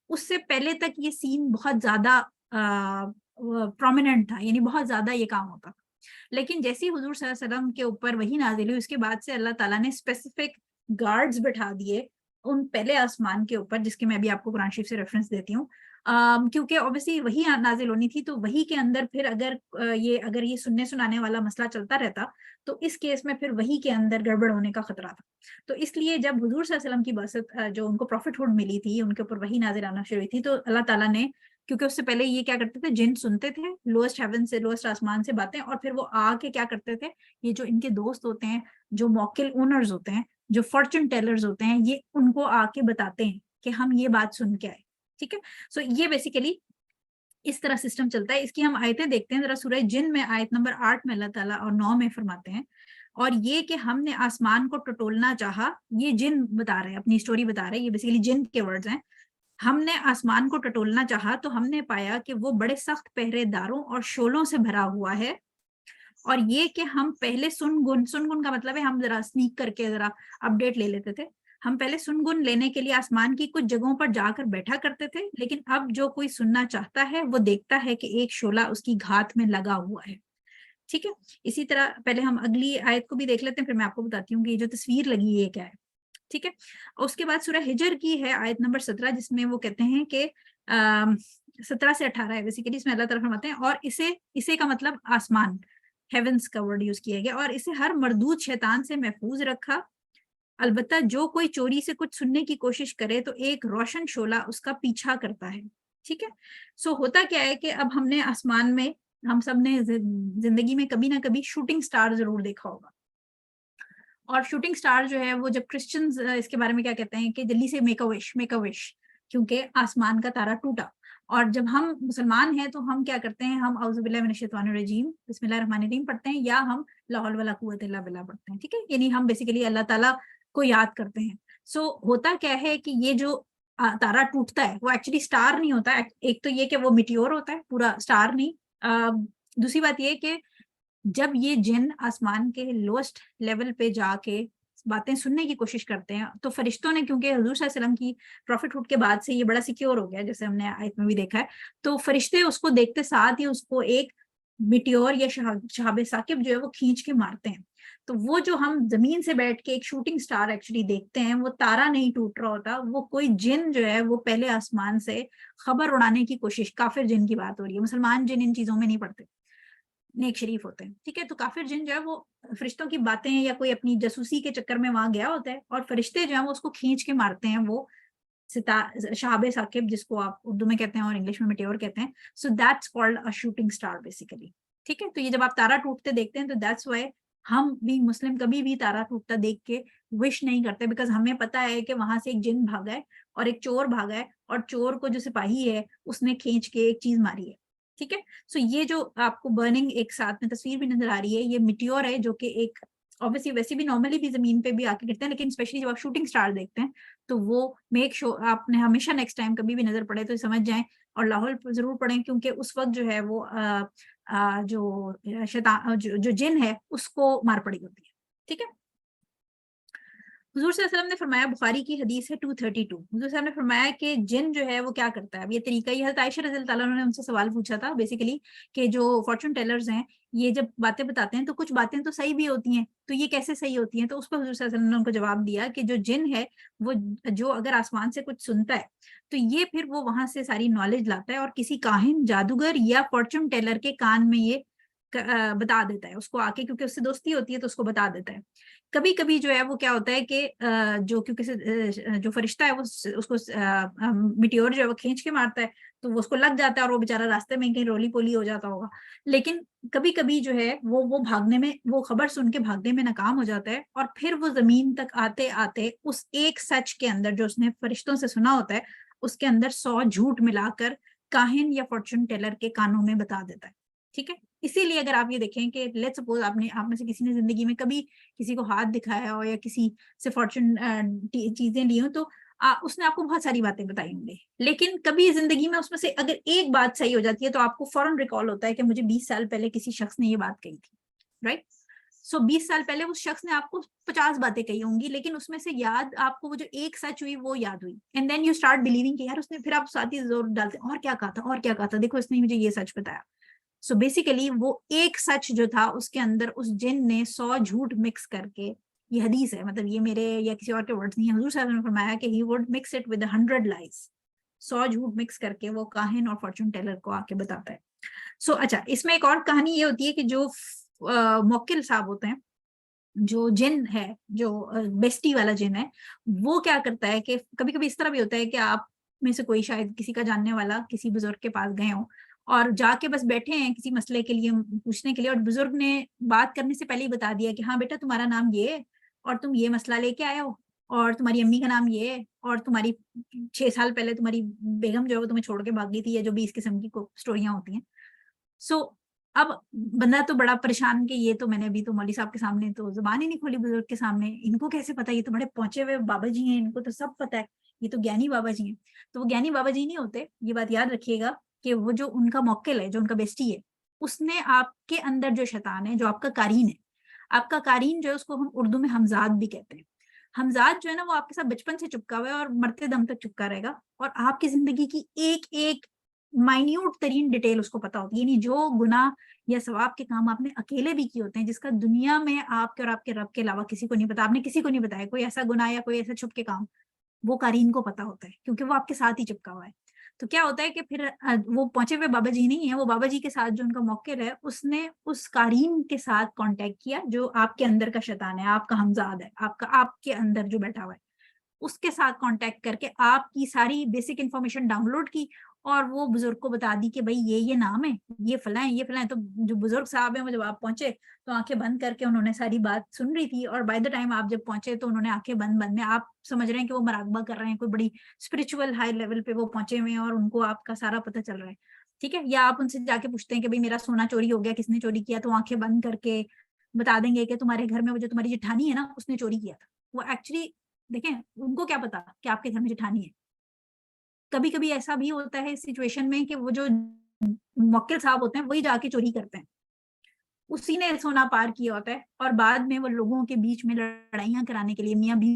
اس سے پہلے تک یہ سین بہت زیادہ پرومیننٹ تھا, یعنی بہت زیادہ یہ کام ہوتا. لیکن جیسے حضور صلی اللہ علیہ وسلم کے اوپر وہی نازل ہوئی, اس کے بعد سے اللہ تعالیٰ نے اسپیسیفک گارڈز بٹھا دیے ان پہلے آسمان کے اوپر, جس کے میں بھی آپ کو قرآن شریف سے ریفرنس دیتی ہوں, کیونکہ اوبیسلی وہی نازل ہونی تھی, تو وہی کے اندر پھر اگر یہ سننے سنانے والا مسئلہ چلتا رہتا تو اس کیس میں پھر وہی کے اندر گڑبڑ ہونے کا خطرہ تھا. تو اس لیے جب حضور صلی اللہ علیہ وسلم کی بعثت, جو ان کو پروفٹ ہوڈ ملی تھی, ان کے اوپر وہی نازل آنا شروع ہوئی تھی, تو اللہ تعالیٰ نے, کیونکہ اس سے پہلے یہ کیا کرتے تھے, جن سنتے تھے لوئسٹ ہیون سے, لوئسٹ آسمان سے باتیں, اور پھر وہ آ کے کیا کرتے تھے, یہ جو ان کے دوست ہوتے ہیں, جو موکل اونرز ہوتے ہیں, جو فارچون ٹیلرز ہوتے ہیں, یہ ان کو آ کے بتاتے ہیں کہ ہم یہ بات سن کے آئے. ٹھیک ہے, سو یہ بیسیکلی اس طرح سسٹم چلتا ہے. اس کی ہم آیتیں دیکھتے ہیں ذرا. سورہ جن میں آیت نمبر 8 میں اللہ تعالیٰ اور 9 میں فرماتے ہیں, اور یہ کہ ہم نے آسمان کو ٹٹولنا چاہا, یہ جن بتا رہے ہیں, اپنی سٹوری بتا رہے ہیں, یہ بیسیکلی جن کے ورڈز ہیں. ہم نے آسمان کو ٹٹولنا چاہا تو ہم نے پایا کہ وہ بڑے سخت پہرے داروں اور شولوں سے بھرا ہوا ہے, اور یہ کہ ہم پہلے سن گن کا مطلب ہے ہم ذرا سنیک کر کے ذرا اپڈیٹ لے لیتے تھے. ہم پہلے سن گن لینے کے لیے آسمان کی کچھ جگہوں پر جا کر بیٹھا کرتے تھے, لیکن اب جو کوئی سننا چاہتا ہے وہ دیکھتا ہے کہ ایک شعلہ اس کی گھات میں لگا ہوا ہے. ٹھیک ہے, اسی طرح پہلے ہم اگلی آیت کو بھی دیکھ لیتے ہیں, پھر میں آپ کو بتاتی ہوں کہ یہ جو تصویر لگی ہے یہ کیا ہے. ٹھیک ہے, اس کے بعد سورہ ہجر کی ہے آیت نمبر 17, جس میں وہ کہتے ہیں کہ 17 سے 18 ہے بیسیکلی, اس میں اللہ تعالیٰ فرماتے ہیں, اور اسے کا مطلب آسمان, ہیونس کا ورڈ یوز کیا گیا, اور اسے ہر مردود شیطان سے محفوظ رکھا. البتہ جو کوئی چوری سے کچھ سننے کی کوشش کرے تو ایک روشن شعلہ اس کا پیچھا کرتا ہے. ٹھیک ہے, سو ہوتا کیا ہے کہ اب ہم نے آسمان میں, ہم سب نے زندگی میں کبھی نہ کبھی شوٹنگ سٹار ضرور دیکھا ہوگا, اور شوٹنگ سٹار جو ہے وہ جب کرسچنز اس کے بارے میں کیا کہتے ہیں کہ جلدی سے میک اے وش, کیونکہ آسمان کا تارا ٹوٹا. اور جب ہم مسلمان ہیں تو ہم کیا کرتے ہیں, ہم اعوذ باللہ من الشیطان الرجیم بسم اللہ الرحمن الرحیم پڑھتے ہیں, یا ہم لا حول ولا قوت الا باللہ پڑھتے ہیں. ٹھیک ہے, یعنی ہم بیسیکلی اللہ تعالیٰ کو یاد کرتے ہیں. سو ہوتا کیا ہے کہ یہ جو تارا ٹوٹتا ہے وہ ایکچولی سٹار نہیں ہوتا. ایک تو یہ کہ وہ میٹیور ہوتا ہے, پورا سٹار نہیں. دوسری بات یہ کہ جب یہ جن آسمان کے لوسٹ لیول پہ جا کے باتیں سننے کی کوشش کرتے ہیں, تو فرشتوں نے, کیونکہ حضور صلی اللہ علیہ وسلم کی پروفٹ ہوڈ کے بعد سے یہ بڑا سیکیور ہو گیا, جیسے ہم نے آیت میں بھی دیکھا ہے, تو فرشتے اس کو دیکھتے ساتھ ہی اس کو ایک میٹیور یا شہاب ثاقب جو ہے وہ کھینچ کے مارتے ہیں. تو وہ جو ہم زمین سے بیٹھ کے ایک شوٹنگ سٹار ایکچولی دیکھتے ہیں, وہ تارا نہیں ٹوٹ رہا ہوتا, وہ کوئی جن جو ہے وہ پہلے آسمان سے خبر اڑانے کی کوشش, کافر جن کی بات ہو رہی ہے, مسلمان جن ان چیزوں میں نہیں پڑتے, نیک شریف ہوتے ہیں. ٹھیک ہے, تو کافر جن جو ہے وہ فرشتوں کی باتیں یا کوئی اپنی جاسوسی کے چکر میں وہاں گیا ہوتا ہے, اور فرشتے جو ہیں وہ اس کو کھینچ کے مارتے ہیں, وہ شہاب ثاقب جس کو آپ اردو میں کہتے ہیں اور انگلش میں میٹیور کہتے ہیں. So that's called a shooting star basically. ٹھیک ہے, تو یہ جب آپ تارا ٹوٹتے دیکھتے ہیں تو دیٹس وائی ہم بھی مسلم کبھی بھی تارا ٹوٹتا دیکھ کے وش نہیں کرتے, بیکاز ہمیں پتا ہے کہ وہاں سے ایک جن بھاگا ہے اور ایک چور بھاگا ہے, اور چور کو جو سپاہی ہے اس نے کھینچ کے ایک چیز ماری ہے. ٹھیک ہے. سو یہ جو آپ کو برننگ ایک ساتھ میں تصویر بھی نظر آ رہی ہے, یہ میٹیور ہے جو کہ ایک obviously ویسے بھی نارملی بھی زمین پہ بھی آ کے گرتے ہیں, لیکن اسپیشلی جب آپ شوٹنگ اسٹار دیکھتے ہیں تو وہ میک شور آپ نے ہمیشہ نیکسٹ ٹائم کبھی بھی نظر پڑے تو سمجھ جائیں اور لاہور ضرور پڑھیں, کیونکہ اس وقت جو ہے وہ جو شیطان جو جن ہے اس کو مار پڑی ہوتی ہے. ٹھیک ہے. حضور صلی اللہ علیہ وسلم نے فرمایا, بخاری کی حدیث ہے 232, حضور صاحب نے فرمایا کہ جن جو ہے وہ کیا کرتا ہے. اب یہ طریقہ یہ حضرت عائشہ رضی اللہ تعالیٰ عنہ نے ان سے سوال پوچھا تھا بیسیکلی کہ جو فارچون ٹیلرز ہیں یہ جب باتیں بتاتے ہیں تو کچھ باتیں تو صحیح بھی ہوتی ہیں, تو یہ کیسے صحیح ہوتی ہیں؟ تو اس پر حضور صلی اللہ علیہ وسلم نے ان کو جواب دیا کہ جو جن ہے وہ جو اگر آسمان سے کچھ سنتا ہے تو یہ پھر وہ وہاں سے ساری نالج لاتا ہے اور کسی کاہن, جادوگر یا فارچون ٹیلر کے کان میں یہ بتا دیتا ہے اس کو آ کے, کیونکہ اس سے دوستی ہوتی ہے تو اس کو بتا دیتا ہے. کبھی کبھی جو ہے وہ کیا ہوتا ہے کہ جو کیونکہ جو فرشتہ ہے وہ اس کو میٹیور جو ہے وہ کھینچ کے مارتا ہے تو وہ اس کو لگ جاتا ہے اور وہ بیچارہ راستے میں کہیں رولی پولی ہو جاتا ہوگا. لیکن کبھی کبھی جو ہے وہ بھاگنے میں, وہ خبر سن کے بھاگنے میں ناکام ہو جاتا ہے اور پھر وہ زمین تک آتے آتے اس ایک سچ کے اندر جو اس نے فرشتوں سے سنا ہوتا ہے اس کے اندر 100 جھوٹ ملا کر کاہن یا فارچون ٹیلر کے کانوں میں بتا دیتا ہے. ٹھیک ہے. اسی لیے اگر آپ یہ دیکھیں کہ لیٹ سپوز آپ میں سے کسی نے زندگی میں کبھی کسی کو ہاتھ دکھایا ہو یا کسی سے فارچون چیزیں لی ہوں تو اس نے آپ کو بہت ساری باتیں بتائی ہوں گی, لیکن کبھی زندگی میں اس میں سے اگر ایک بات صحیح ہو جاتی ہے تو آپ کو فوراً ریکال ہوتا ہے کہ مجھے 20 سال پہلے کسی شخص نے یہ بات کہی تھی. رائٹ. سو 20 سال پہلے اس شخص نے آپ کو 50 باتیں کہی ہوں گی, لیکن اس میں سے یاد آپ کو وہ جو ایک سچ ہوئی وہ یاد ہوئی, and then you start believing کہ یار اس نے, پھر آپ ساتھ ہی زور ڈالتے اور کیا کہا تھا اور کیا کہا تھا, دیکھو اس نے مجھے یہ سچ بتایا. سو بیسیکلی وہ ایک سچ جو تھا اس کے اندر اس جن نے 100 جھوٹ مکس کر کے, یہ حدیث ہے, مطلب یہ میرے یا کسی اور کے ورڈز نہیں ہیں, حضور صلی اللہ علیہ وسلم نے فرمایا کہ he would mix it with 100 lies, 100 جھوٹ مکس کر کے وہ کاہن اور فارچون ٹیلر کو آ کے بتاتا ہے. سو اچھا, اس میں ایک اور کہانی یہ ہوتی ہے کہ جو موکل صاحب ہوتے ہیں, جو جن ہے, جو بیسٹی والا جن ہے, وہ کیا کرتا ہے کہ کبھی کبھی اس طرح بھی ہوتا ہے کہ آپ میں سے کوئی شاید کسی کا جاننے والا کسی بزرگ کے پاس گئے ہوں اور جا کے بس بیٹھے ہیں کسی مسئلے کے لیے پوچھنے کے لیے, اور بزرگ نے بات کرنے سے پہلے ہی بتا دیا کہ ہاں بیٹا تمہارا نام یہ ہے اور تم یہ مسئلہ لے کے آئے ہو, اور تمہاری امی کا نام یہ ہے, اور تمہاری 6 سال پہلے تمہاری بیگم جو ہے وہ تمہیں چھوڑ کے بھاگ گئی تھی, یا جو بھی اس قسم کی اسٹوریاں ہوتی ہیں. سو اب بندہ تو بڑا پریشان کہ یہ تو میں نے ابھی تو مولوی صاحب کے سامنے تو زبان ہی نہیں کھولی, بزرگ کے سامنے, ان کو کیسے پتا, یہ تو بڑے پہنچے ہوئے بابا جی ہیں, ان کو تو سب پتا ہے, یہ تو گیانی بابا جی ہیں. تو وہ گیانی بابا جی نہیں ہوتے, یہ بات یاد رکھیے گا کہ وہ جو ان کا موکل ہے, جو ان کا بیسٹی ہے, اس نے آپ کے اندر جو شیطان ہے, جو آپ کا قارین ہے, آپ کا قارین جو ہے اس کو ہم اردو میں ہمزاد بھی کہتے ہیں. ہمزاد جو ہے نا وہ آپ کے ساتھ بچپن سے چپکا ہوا ہے اور مرتے دم تک چپکا رہے گا, اور آپ کی زندگی کی ایک ایک مائنیوٹ ترین ڈیٹیل اس کو پتا ہوتی ہے. یعنی جو گناہ یا ثواب کے کام آپ نے اکیلے بھی کیے ہوتے ہیں, جس کا دنیا میں آپ کے اور آپ کے رب کے علاوہ کسی کو نہیں پتا, آپ نے کسی کو نہیں بتایا کوئی ایسا گناہ یا کوئی ایسا چھپ کے کام, وہ قارین کو پتا ہوتا ہے کیونکہ وہ آپ کے ساتھ ہی چپکا ہوا ہے. تو کیا ہوتا ہے کہ پھر وہ پہنچے ہوئے بابا جی نہیں ہیں, وہ بابا جی کے ساتھ جو ان کا موکل ہے اس نے اس قارین کے ساتھ کانٹیکٹ کیا جو آپ کے اندر کا شیطان ہے, آپ کا ہمزاد ہے, آپ کے اندر جو بیٹھا ہوا ہے, اس کے ساتھ کانٹیکٹ کر کے آپ کی ساری بیسک انفارمیشن ڈاؤن لوڈ کی اور وہ بزرگ کو بتا دی کہ بھائی یہ نام ہے, یہ فلاں ہے, یہ فلاں ہے. تو جو بزرگ صاحب ہیں وہ جب آپ پہنچے تو آنکھیں بند کر کے انہوں نے ساری بات سن رہی تھی, اور بائی دا ٹائم آپ جب پہنچے تو انہوں نے آنکھیں بند بند میں, آپ سمجھ رہے ہیں کہ وہ مراقبہ کر رہے ہیں, کوئی بڑی اسپرچل ہائی لیول پہ وہ پہنچے ہوئے ہیں اور ان کو آپ کا سارا پتہ چل رہا ہے. ٹھیک ہے. یا آپ ان سے جا کے پوچھتے ہیں کہ بھائی میرا سونا چوری ہو گیا, کس نے چوری کیا, تو آنکھیں بند کر کے بتا دیں گے کہ تمہارے گھر میں وہ جو تمہاری جٹھانی ہے نا اس نے چوری کیا تھا. وہ ایکچولی دیکھیں ان کو کیا پتا کہ آپ کے گھر میں جٹھانی ہے. کبھی کبھی ایسا بھی ہوتا ہے اس سچویشن میں کہ وہ جو موکل صاحب ہوتے ہیں وہی جا کے چوری کرتے ہیں, اسی نے سونا پار کیا ہوتا ہے, اور بعد میں وہ لوگوں کے بیچ میں لڑائیاں کرانے کے لیے, میاں بھی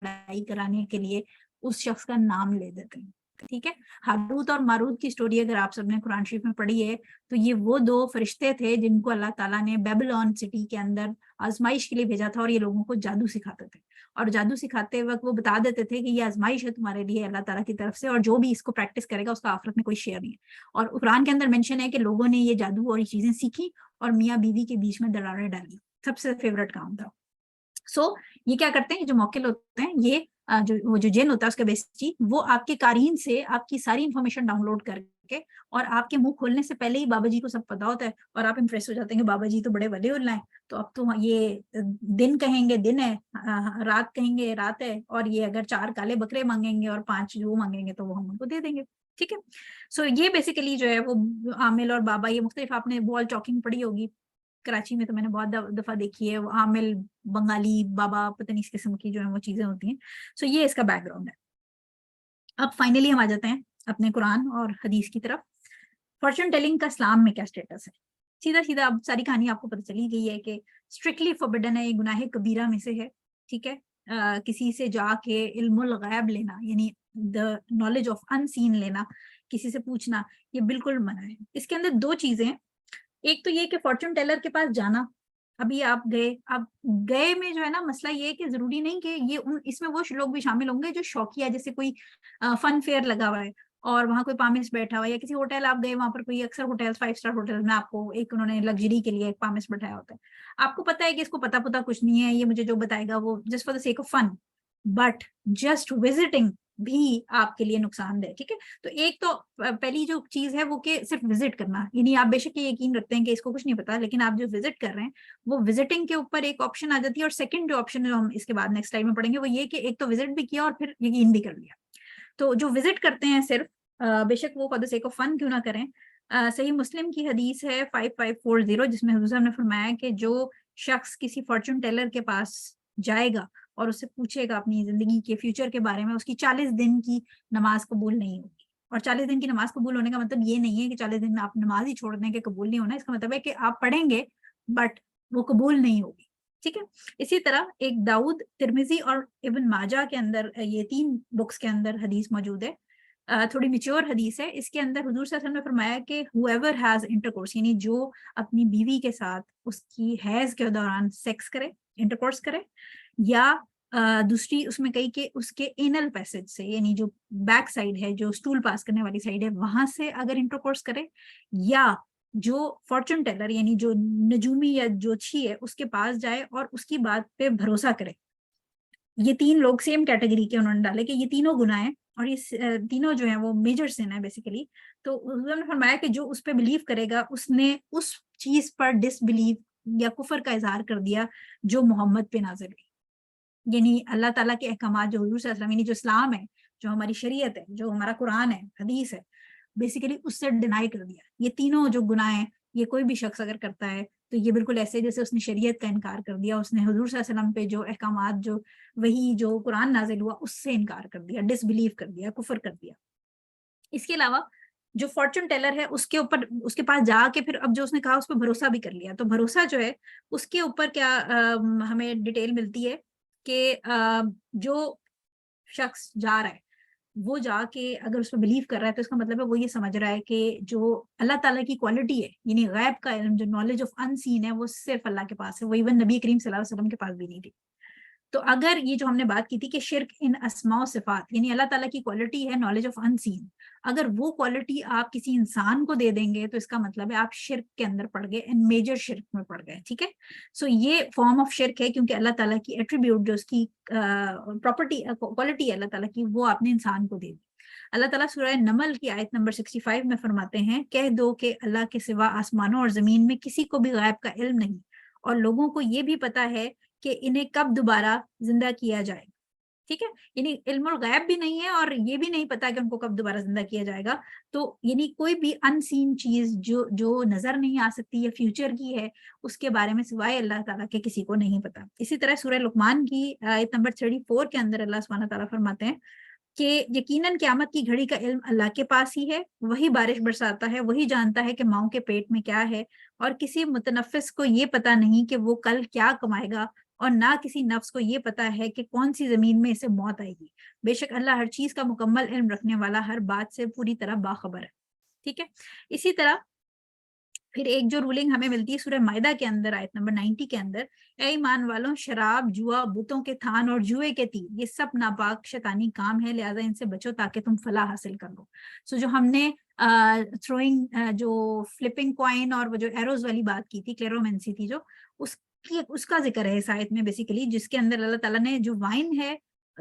لڑائی کرانے کے لیے اس شخص کا نام لے دیتے ہیں. ٹھیک ہے. ہاروت اور ماروت کی سٹوری اگر آپ سب نے قرآن شریف میں پڑھی ہے تو یہ وہ 2 فرشتے تھے جن کو اللہ تعالیٰ نے بیبلون سٹی کے اندر آزمائش کے لیے بھیجا تھا, اور یہ لوگوں کو جادو سکھاتے تھے, اور جادو سکھاتے وقت وہ بتا دیتے تھے کہ یہ آزمائش ہے تمہارے لیے اللہ تعالیٰ کی طرف سے, اور جو بھی اس کو پریکٹس کرے گا اس کا آخرت میں کوئی شیئر نہیں ہے. اور قرآن کے اندر مینشن ہے کہ لوگوں نے یہ جادو اور یہ چیزیں سیکھی اور میاں بیوی کے بیچ میں دراڑیں ڈالی, سب سے فیوریٹ کام تھا. سو یہ کیا کرتے ہیں, جو موکل ہوتے ہیں, یہ جو جن ہوتا ہے اس کا بیسٹی, وہ آپ کے قارین سے آپ کی ساری انفارمیشن ڈاؤن لوڈ کر کے, اور آپ کے منہ کھولنے سے پہلے ہی بابا جی کو سب پتا ہوتا ہے اور آپ امپریس ہو جاتے ہیں کہ بابا جی تو بڑے ولی اللہ ہیں, تو اب تو یہ دن کہیں گے دن ہے, رات کہیں گے رات ہے, اور یہ اگر 4 کالے بکرے مانگیں گے اور 5 جو مانگیں گے تو وہ ہم ان کو دے دیں گے. ٹھیک ہے, سو یہ بیسیکلی جو ہے وہ عامل اور بابا, یہ مختلف آپ نے وال ٹاکنگ پڑھی ہوگی کراچی میں, تو میں نے بہت دفعہ دیکھی ہے, وہ عامل بنگالی بابا پتہ نہیں اس قسم کی جو ہے وہ چیزیں ہوتی ہیں. سو یہ اس کا بیک گراؤنڈ ہے. اب فائنلی ہم آ جاتے ہیں اپنے قرآن اور حدیث کی طرف. فارچون ٹیلنگ کا اسلام میں کیا اسٹیٹس ہے؟ سیدھا سیدھا اب ساری کہانی آپ کو پتہ چلی گئی ہے کہ اسٹرکٹلی فوربڈن ہے, یہ گناہ کبیرہ میں سے ہے. ٹھیک ہے, کسی سے جا کے علم الغیب لینا, یعنی دا نالج آف ان سین لینا, کسی سے پوچھنا, یہ بالکل منع ہے. اس کے اندر 2 چیزیں ہیں. ایک تو یہ کہ فارچون ٹیلر کے پاس جانا, ابھی آپ گئے میں جو ہے نا, مسئلہ یہ ہے کہ ضروری نہیں کہ یہ اس میں وہ لوگ بھی شامل ہوں گے جو شوقیہ, جیسے کوئی فن فیئر لگا ہوا ہے اور وہاں کوئی پامس بیٹھا ہوا ہے, یا کسی ہوٹل آپ گئے, وہاں پر کوئی اکثر ہوٹل 5 اسٹار ہوٹل میں آپ کو ایک انہوں نے لگژری کے لیے ایک پامس بٹھایا ہوتا ہے. آپ کو پتا ہے کہ اس کو پتا کچھ نہیں ہے, یہ مجھے جو بتائے گا وہ just for the sake of fun, but just visiting بھی آپ کے لیے نقصان دہ. ٹھیک ہے, تو ایک تو پہلی جو چیز ہے وہ کہ صرف وزٹ کرنا, یعنی آپ بے شک یہ یقین رکھتے ہیں کہ اس کو کچھ نہیں پتا, لیکن آپ جو وزٹ کر رہے ہیں وہ وزٹنگ کے اوپر ایک آپشن آ جاتی ہے. اور سیکنڈ جو آپشن ہے جو ہم اس کے بعد نیکسٹ ٹائم میں پڑھیں گے, وہ یہ کہ ایک تو وزٹ بھی کیا اور پھر یقین بھی کر لیا. تو جو وزٹ کرتے ہیں صرف بے شک وہ for the sake of fun کیوں نہ کریں. صحیح مسلم کی حدیث ہے 5540, جس میں حضور صاحب نے فرمایا کہ جو شخص کسی فارچون ٹیلر کے پاس جائے گا اور اس سے پوچھے گا اپنی زندگی کے فیوچر کے بارے میں, اس کی 40 دن کی نماز قبول نہیں ہوگی. اور 40 دن کی نماز قبول ہونے کا مطلب یہ نہیں ہے کہ 40 دن میں آپ نماز ہی چھوڑ دیں کہ قبول نہیں ہونا. اس کا مطلب ہے کہ آپ پڑھیں گے بٹ وہ قبول نہیں ہوگی. ٹھیک ہے, اسی طرح ایک داؤد, ترمذی اور ابن ماجہ کے اندر, یہ 3 بکس کے اندر حدیث موجود ہے, تھوڑی میچور حدیث ہے. اس کے اندر حضور صلی اللہ علیہ وسلم نے فرمایا کہ whoever has intercourse, یعنی جو اپنی بیوی کے ساتھ اس کی حیض کے دوران سیکس کرے, انٹرکورس کرے, یا دوسری اس میں کہی کہ اس کے اینل پیسج سے, یعنی جو بیک سائڈ ہے, جو سٹول پاس کرنے والی سائڈ ہے, وہاں سے اگر انٹرکورس کرے, یا جو فارچون ٹیلر یعنی جو نجومی یا جوتشی ہے اس کے پاس جائے اور اس کی بات پہ بھروسہ کرے. یہ 3 لوگ سیم کیٹیگری کے انہوں نے ڈالے کہ یہ تینوں گناہ ہیں, اور یہ تینوں جو ہیں وہ میجر سن ہے بیسیکلی. تو انہوں نے فرمایا کہ جو اس پہ بلیو کرے گا اس نے اس چیز پر ڈس بلیو یا کفر کا اظہار کر دیا جو محمد پہ نازل ہوئی. یعنی اللہ تعالیٰ کے احکامات جو حضور صلی اللہ علیہ وسلم, یعنی جو اسلام ہے, جو ہماری شریعت ہے, جو ہمارا قرآن ہے, حدیث ہے, بیسیکلی اس سے ڈینائی کر دیا. یہ تینوں جو گناہ ہیں, یہ کوئی بھی شخص اگر کرتا ہے تو یہ بالکل ایسے جیسے اس نے شریعت کا انکار کر دیا, اس نے حضور صلی اللہ علیہ وسلم پہ جو احکامات, جو وہی جو قرآن نازل ہوا اس سے انکار کر دیا, ڈس بلیو کر دیا, کفر کر دیا. اس کے علاوہ جو فارچون ٹیلر ہے اس کے اوپر, اس کے پاس جا کے پھر اب جو اس نے کہا اس پہ بھروسہ بھی کر لیا. تو بھروسہ جو ہے اس کے اوپر کیا ہمیں ڈیٹیل ملتی ہے کہ جو شخص جا رہا ہے وہ جا کے اگر اس پہ بلیو کر رہا ہے تو اس کا مطلب ہے وہ یہ سمجھ رہا ہے کہ جو اللہ تعالیٰ کی کوالٹی ہے, یعنی غیب کا علم, جو نالج آف ان سین ہے, وہ صرف اللہ کے پاس ہے, وہ ایون نبی کریم صلی اللہ علیہ وسلم کے پاس بھی نہیں تھی. تو اگر یہ جو ہم نے بات کی تھی کہ شرک ان اسماء و صفات, یعنی اللہ تعالیٰ کی کوالٹی ہے نالج آف ان سین, اگر وہ کوالٹی آپ کسی انسان کو دے دیں گے تو اس کا مطلب ہے آپ شرک کے اندر پڑ گئے, ان میجر شرک میں پڑ گئے. ٹھیک ہے, سو یہ فارم آف شرک ہے کیونکہ اللہ تعالیٰ کی ایٹریبیوٹ, جو اس کی پراپرٹی کوالٹی ہے اللہ تعالیٰ کی, وہ آپ نے انسان کو دے دی. اللہ تعالیٰ سورہ نمل کی آیت نمبر 65 میں فرماتے ہیں, کہہ دو کہ اللہ کے سوا آسمانوں اور زمین میں کسی کو بھی غیب کا علم نہیں, اور لوگوں کو یہ بھی پتا ہے کہ انہیں کب دوبارہ زندہ کیا جائے گا. ٹھیک ہے, یعنی علم الغیب بھی نہیں ہے اور یہ بھی نہیں پتا کہ ان کو کب دوبارہ زندہ کیا جائے گا. تو یعنی کوئی بھی ان سین چیز جو نظر نہیں آ سکتی یا فیوچر کی ہے, اس کے بارے میں سوائے اللہ تعالیٰ کے کسی کو نہیں پتا. اسی طرح سورہ لقمان کی آیت نمبر 34 کے اندر اللہ سبحانہ تعالیٰ فرماتے ہیں کہ یقیناً قیامت کی گھڑی کا علم اللہ کے پاس ہی ہے, وہی بارش برساتا ہے, وہی جانتا ہے کہ ماؤں کے پیٹ میں کیا ہے, اور کسی متنفس کو یہ پتا نہیں کہ وہ کل کیا کمائے گا, اور نہ کسی نفس کو یہ پتا ہے کہ کون سی زمین میں اسے موت آئے گی. بے شک اللہ ہر چیز کا مکمل علم رکھنے والا, ہر بات سے پوری طرح باخبر ہے. ٹھیک ہے, اسی طرح پھر ایک جو رولنگ ہمیں ملتی ہے سورہ مائدہ کے اندر آیت نمبر 90 کے اندر, اے ایمان والوں, شراب, جوا, بتوں کے تھان اور جوئے کے تیر, یہ سب ناپاک شیطانی کام ہے, لہذا ان سے بچو تاکہ تم فلاح حاصل کر لو. سو جو ہم نے تھروئنگ, جو فلپنگ کوائن اور وہ جو ایروز والی بات کی تھی, کلیرومینسی تھی جو, اس کا ذکر ہے اس آیت میں بیسیکلی, جس کے اندر اللہ تعالیٰ نے جو وائن ہے